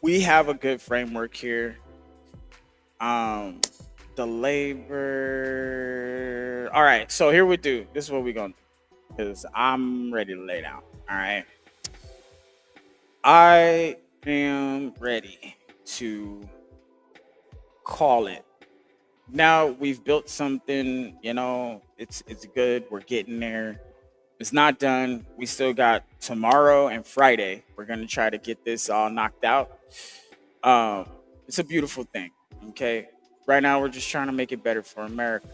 we have a good framework here. The labor. All right. So here we do. This is what we're gonna do, because I'm ready to lay down. All right. I am ready to call it. Now we've built something. It's good. We're getting there. It's not done. We still got tomorrow and Friday. We're gonna try to get this all knocked out. It's a beautiful thing. Okay. Right now, we're just trying to make it better for America.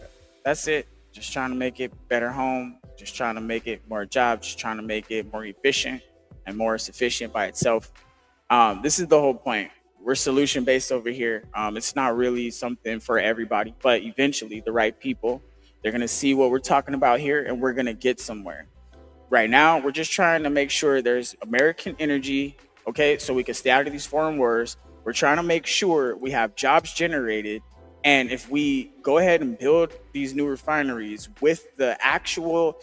That's it. Just trying to make it better home. Just trying to make it more jobs. Just trying to make it more efficient and more sufficient by itself. This is the whole point. We're solution based over here. It's not really something for everybody, but eventually the right people, they're going to see what we're talking about here and we're going to get somewhere. Right now, we're just trying to make sure there's American energy, okay, so we can stay out of these foreign wars. We're trying to make sure we have jobs generated. And if we go ahead and build these new refineries with the actual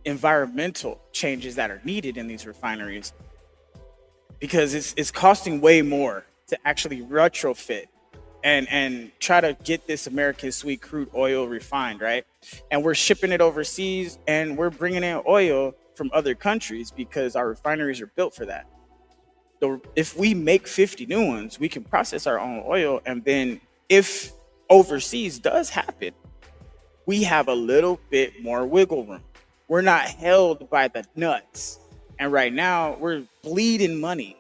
environmental changes that are needed in these refineries, because it's costing way more to actually retrofit and try to get this American sweet crude oil refined, right? And we're shipping it overseas and we're bringing in oil from other countries because our refineries are built for that. So if we make 50 new ones, we can process our own oil. And then if overseas does happen, we have a little bit more wiggle room. We're not held by the nuts. And right now we're bleeding money.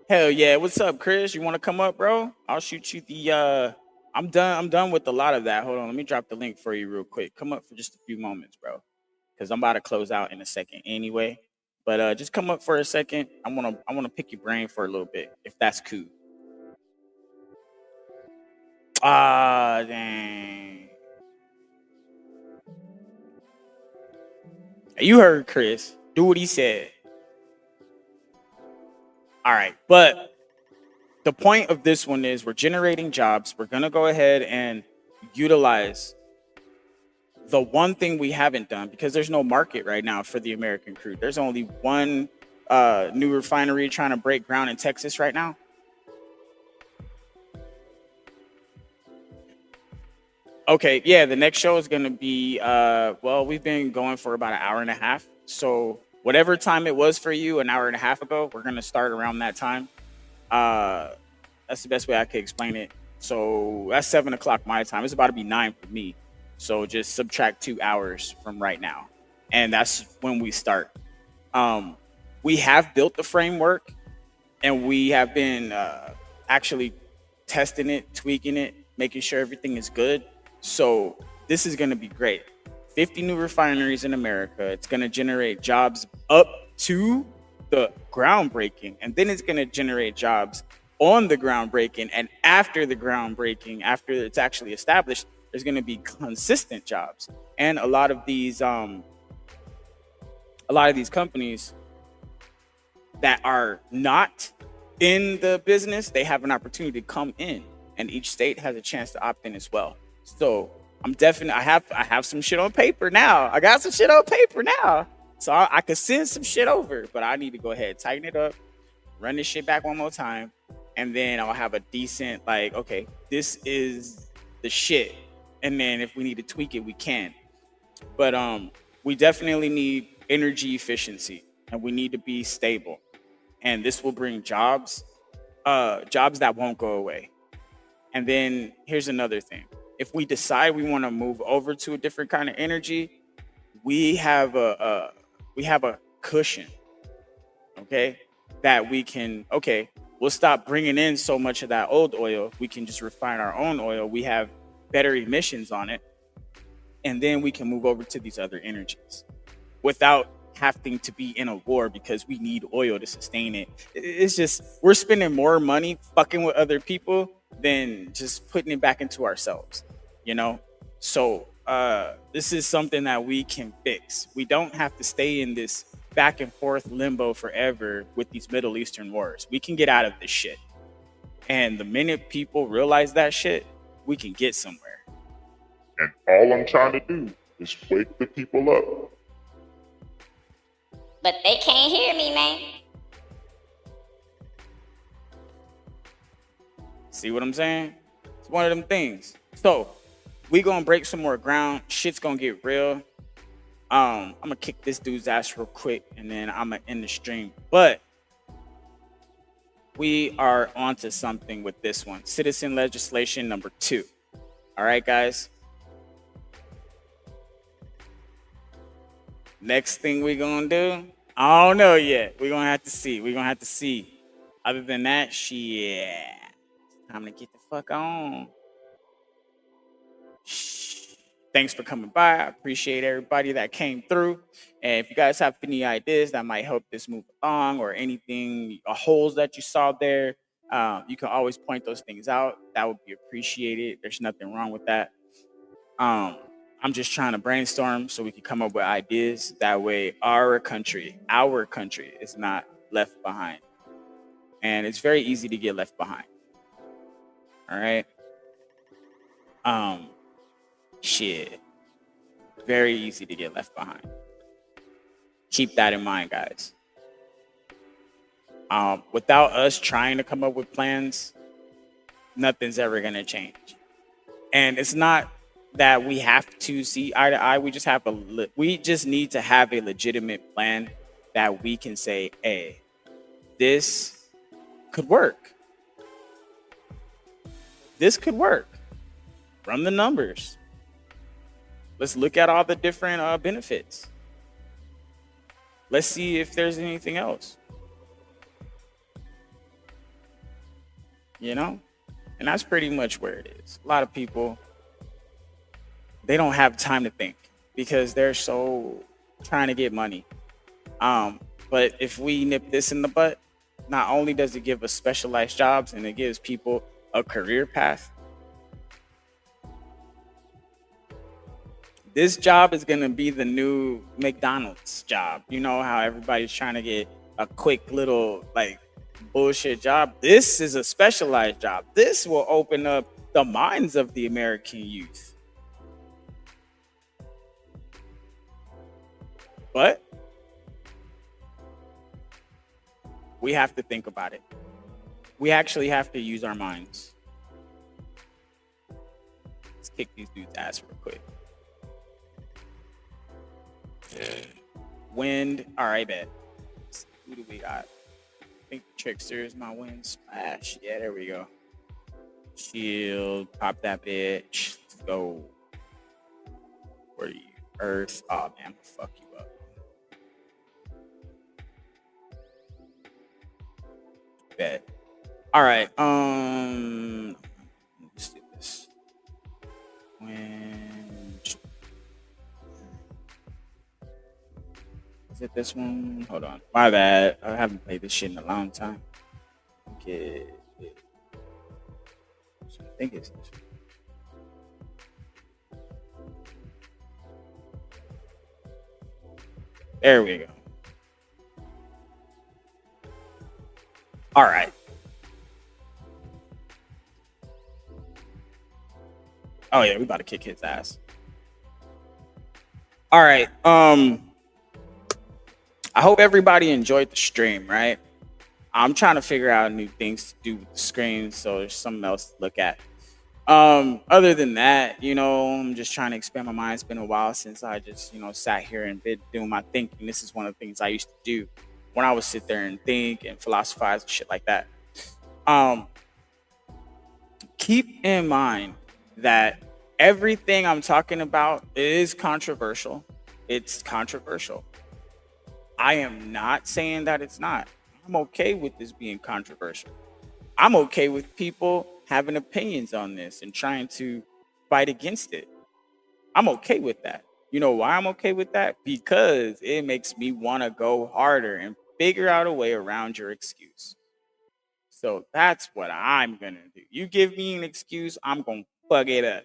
Hell yeah. What's up, Chris? You want to come up, bro? I'll shoot you the I'm done with a lot of that. Hold on, let me drop the link for you real quick. Come up for just a few moments, bro, because I'm about to close out in a second anyway. But just come up for a second. I wanna pick your brain for a little bit, if that's cool. Ah, dang. You heard Chris. Do what he said. All right, but the point of this one is we're generating jobs. We're going to go ahead and utilize the one thing we haven't done, because there's no market right now for the American crude. There's only one new refinery trying to break ground in Texas right now. Okay, yeah, the next show is gonna be well, we've been going for about an hour and a half. So whatever time it was for you an hour and a half ago, we're gonna start around that time. Uh that's the best way I could explain it. So that's 7 o'clock my time. It's about to be 9 for me. So just subtract 2 hours from right now. And that's when we start. Um we have built the framework and we have been actually testing it, tweaking it, making sure everything is good. So this is going to be great. 50 new refineries in America. It's going to generate jobs up to the groundbreaking, and then it's going to generate jobs on the groundbreaking, and after the groundbreaking, after it's actually established, there's going to be consistent jobs. And a lot of these companies that are not in the business, they have an opportunity to come in, and each state has a chance to opt in as well. So I'm definitely, I have some shit on paper now. I got some shit on paper now, so I could send some shit over, but I need to go ahead, tighten it up, run this shit back one more time, and then I'll have a decent, like, okay, this is the shit, and then if we need to tweak it, we can. But we definitely need energy efficiency, and we need to be stable, and this will bring jobs, jobs that won't go away. And then here's another thing: if we decide we want to move over to a different kind of energy, we have a cushion, okay, that we can, okay, we'll stop bringing in so much of that old oil. We can just refine our own oil. We have better emissions on it, and then we can move over to these other energies without having to be in a war because we need oil to sustain it. It's just, we're spending more money fucking with other people than just putting it back into ourselves, you know? So this is something that we can fix. We don't have to stay in this back and forth limbo forever with these Middle Eastern wars. We can get out of this shit. And the minute people realize that shit, we can get somewhere. And all I'm trying to do is wake the people up. But they can't hear me, man. See what I'm saying? It's one of them things. So we gonna break some more ground. Shit's gonna get real. I'm gonna kick this dude's ass real quick, and then I'm gonna end the stream. But we are onto something with this one. Citizen legislation number 2. All right, guys. Next thing we gonna do, I don't know yet. We're gonna have to see. We're gonna have to see. Other than that, shit, time to get the fuck on. Thanks for coming by. I appreciate everybody that came through. And if you guys have any ideas that might help this move along, or anything, holes that you saw there, you can always point those things out. That would be appreciated. There's nothing wrong with that. I'm just trying to brainstorm so we can come up with ideas. That way our country is not left behind. And it's very easy to get left behind. All right. Shit. Very easy to get left behind. Keep that in mind, guys. Without us trying to come up with plans, nothing's ever gonna change. And it's not that we have to see eye to eye. We just need to have a legitimate plan that we can say, hey, this could work. This could work. Run the numbers. Let's look at all the different benefits. Let's see if there's anything else. You know? And that's pretty much where it is. A lot of people, they don't have time to think because they're so trying to get money. But if we nip this in the butt, not only does it give us specialized jobs and it gives people a career path, this job is going to be the new McDonald's job. You know how everybody's trying to get a quick little like bullshit job? This is a specialized job. This will open up the minds of the American youth. But we have to think about it. We actually have to use our minds. Let's kick these dudes' ass real quick. Wind. All right, bet. Who do we got? I think Trickster is my wind splash. Yeah, there we go. Shield. Pop that bitch. Let's go. Where are you? Earth. Oh man, fuck you up. Bet. All right. Let's do this. When is it this one? Hold on. My bad. I haven't played this shit in a long time. Okay. I think it's this one. There we go. All right. Oh yeah, we about to kick his ass. All right. I hope everybody enjoyed the stream, right? I'm trying to figure out new things to do with the screen, so there's something else to look at. Other than that, I'm just trying to expand my mind. It's been a while since I just, sat here and been doing my thinking. This is one of the things I used to do when I would sit there and think and philosophize and shit like that. Keep in mind that everything I'm talking about is controversial. It's controversial. I am not saying that it's not. I'm okay with this being controversial. I'm okay with people having opinions on this and trying to fight against it. I'm okay with that. You know why I'm okay with that? Because it makes me want to go harder and figure out a way around your excuse. So that's what I'm going to do. You give me an excuse, I'm going to fuck it up.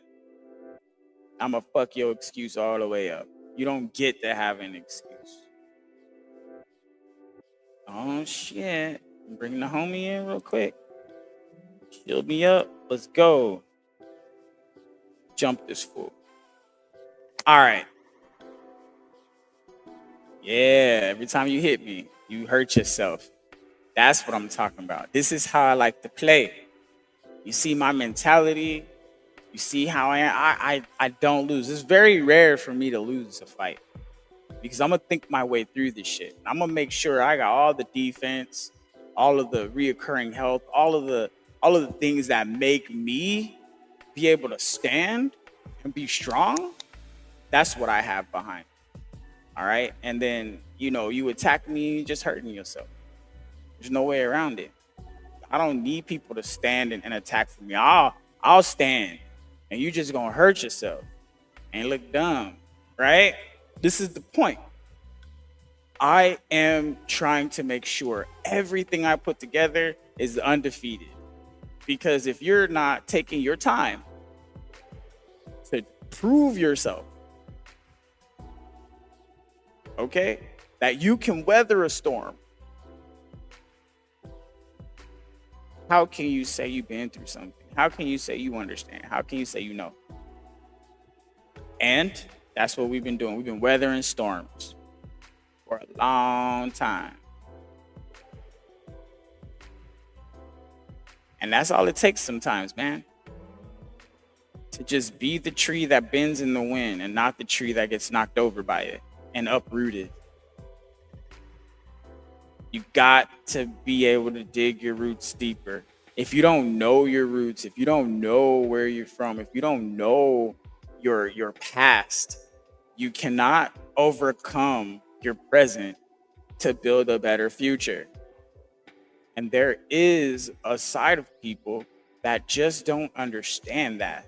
I'm going to fuck your excuse all the way up. You don't get to have an excuse. Oh, shit. Bring the homie in real quick. Shield me up. Let's go. Jump this fool. All right. Yeah, every time you hit me, you hurt yourself. That's what I'm talking about. This is how I like to play. You see my mentality. You see how I don't lose. It's very rare for me to lose a fight because I'm going to think my way through this shit. I'm going to make sure I got all the defense, all of the reoccurring health, all of the things that make me be able to stand and be strong. That's what I have behind. All right. And then, you attack me, just hurting yourself. There's no way around it. I don't need people to stand and attack for me. I'll stand and you just going to hurt yourself and look dumb. Right. This is the point. I am trying to make sure everything I put together is undefeated. Because if you're not taking your time to prove yourself, okay, that you can weather a storm, how can you say you've been through something? How can you say you understand? How can you say you know? And that's what we've been doing. We've been weathering storms for a long time. And that's all it takes sometimes, man. To just be the tree that bends in the wind and not the tree that gets knocked over by it and uprooted. You got to be able to dig your roots deeper. If you don't know your roots, if you don't know where you're from, if you don't know your past, you cannot overcome your present to build a better future. And there is a side of people that just don't understand that.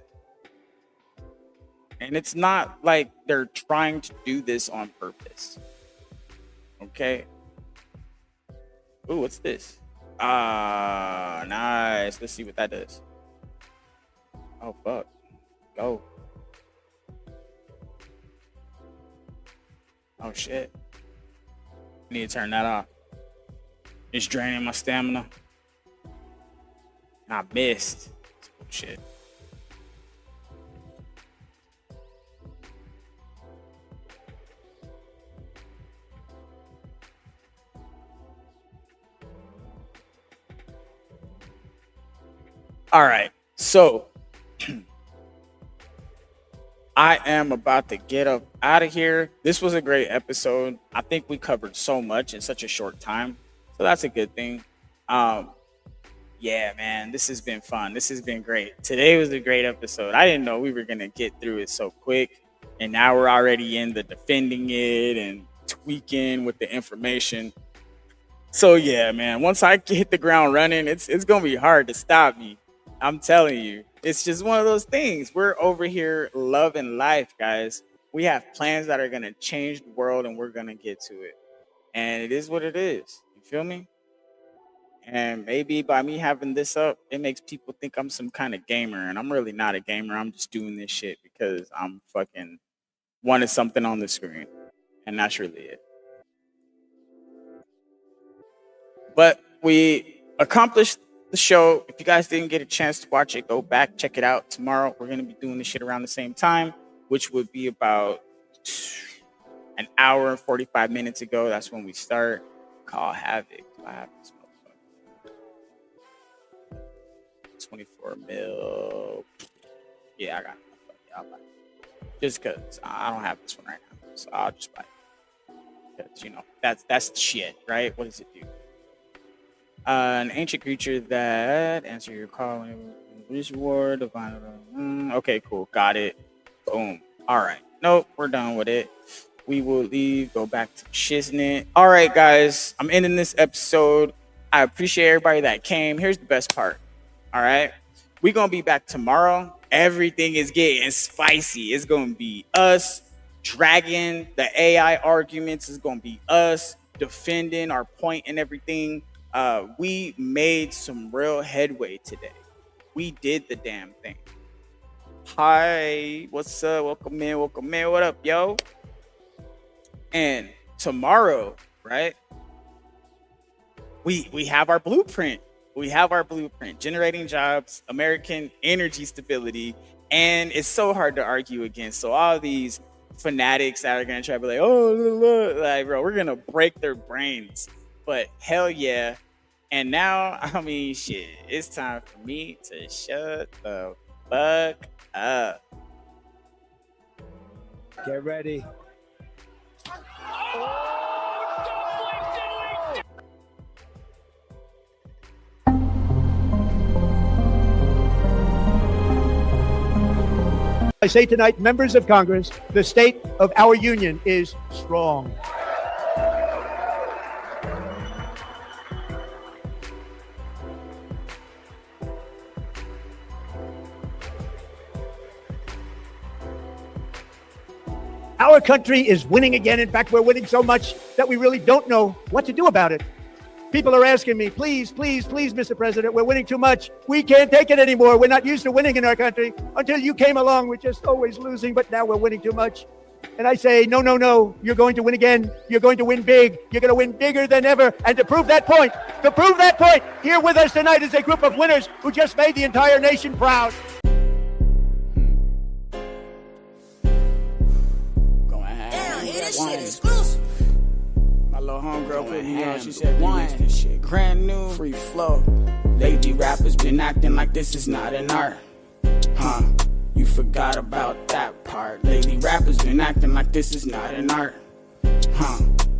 And it's not like they're trying to do this on purpose. Okay. Ooh, what's this? Ah, nice. Let's see what that does. Oh, fuck. Go. Oh, shit. I need to turn that off. It's draining my stamina. I missed. Shit. All right. So I am about to get up out of here. This was a great episode. I think we covered so much in such a short time, so that's a good thing. Yeah, man, this has been fun. This has been great. Today was a great episode. I didn't know we were gonna get through it so quick, and now we're already in the defending it and tweaking with the information. So yeah, man, once I hit the ground running, it's gonna be hard to stop me. I'm telling you, it's just one of those things. We're over here loving life, guys. We have plans that are gonna change the world, and we're gonna get to it. And it is what it is. You feel me? And maybe by me having this up, it makes people think I'm some kind of gamer, and I'm really not a gamer. I'm just doing this shit because I'm fucking wanted something on the screen, and that's really it. But we accomplished the show. If you guys didn't get a chance to watch it, go back, check it out. Tomorrow, we're going to be doing this shit around the same time, which would be about an hour and 45 minutes ago. That's when we start. Call Havoc. I have this motherfucker. 24 mil. Yeah, I got it. Yeah, I'll buy it. Just because I don't have this one right now. So I'll just buy it. Because, you know, that's the shit, right? What does it do? An ancient creature that answer your call. This reward. Okay, cool. Got it. Boom. All right. Nope, we're done with it. We will leave. Go back to Shiznit. All right, guys. I'm ending this episode. I appreciate everybody that came. Here's the best part. All right. We're going to be back tomorrow. Everything is getting spicy. It's going to be us dragging the AI arguments. It's going to be us defending our point and everything. We made some real headway today. We did the damn thing. Hi, what's up? Welcome in. What up, yo? And tomorrow, right? We have our blueprint. Generating jobs, American energy stability, and it's so hard to argue against. So all these fanatics that are gonna try to be like, oh, like, bro, we're gonna break their brains. But hell yeah. And now, I mean, shit, it's time for me to shut the fuck up. Get ready. I say tonight, members of Congress, the state of our union is strong. Our country is winning again. In fact, we're winning so much that we really don't know what to do about it. People are asking me, please, Mr. President, we're winning too much. We can't take it anymore. We're not used to winning in our country. Until you came along, we're just always losing, but now we're winning too much. And I say, no, you're going to win again. You're going to win big. You're going to win bigger than ever. And to prove that point, here with us tonight is a group of winners who just made the entire nation proud. This shit exclusive. My little homegirl put me on. She said, this shit brand new, free flow. Lady rappers been acting like this is not an art. You forgot about that part. Lady rappers been acting like this is not an art.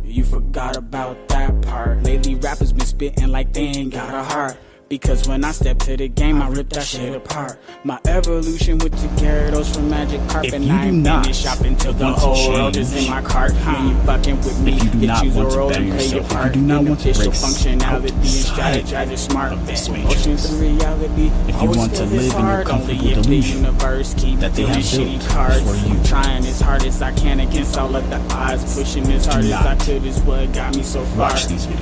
You forgot about that part. Lady rappers been spitting like they ain't got a heart. Because when I step to the game, I rip that shit apart. My evolution with the Gyarados from Magic Carp, and I ain't finished shopping till the whole world is in my cart. When you fucking with me, you choose a role and play your part. Official functionality and strategize your smart. Oceans of reality. If you want to live in your comfortable delusion that they have built cards for you, trying as hard as I can against all of the odds, pushing as hard as I could is what got me so far.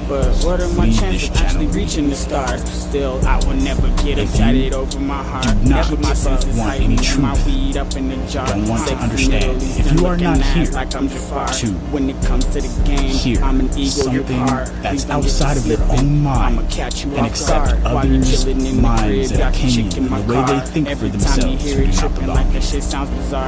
But what are my chances of actually reaching the stars? Still, I will never get excited over my heart. Never my senses heightened. My weed up in the jar. Don't want to understand. If you are not here like I'm Jafar. to when it comes to the game, I'm an eagle. You're part. That's outside of your own mind, I'ma catch you and accept others' minds and opinions and the way they think for themselves, like that shit sounds bizarre.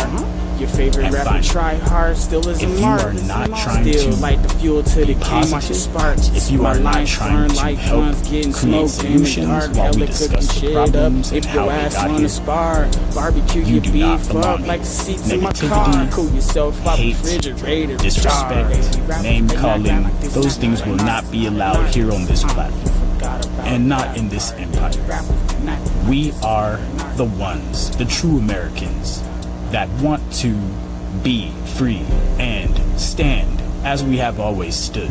Your favorite And rapper finally, try hard, still is a if you mark. are not trying Still to light the fuel to the be game, watch it positive, spark. if you My are not lines trying burn to like help guns getting create smoked in the solutions dark, while we hella discuss cooking the shit up. problems and If how your they ass got wanna here, spar, barbecue you your do not beef belong up here. like seats in my car. Negativity, Cool yourself off hate, refrigerator. disrespect, name calling, those things will not be allowed here on this platform, and not in this empire. We are the ones, the true Americans, that want to be free and stand as we have always stood.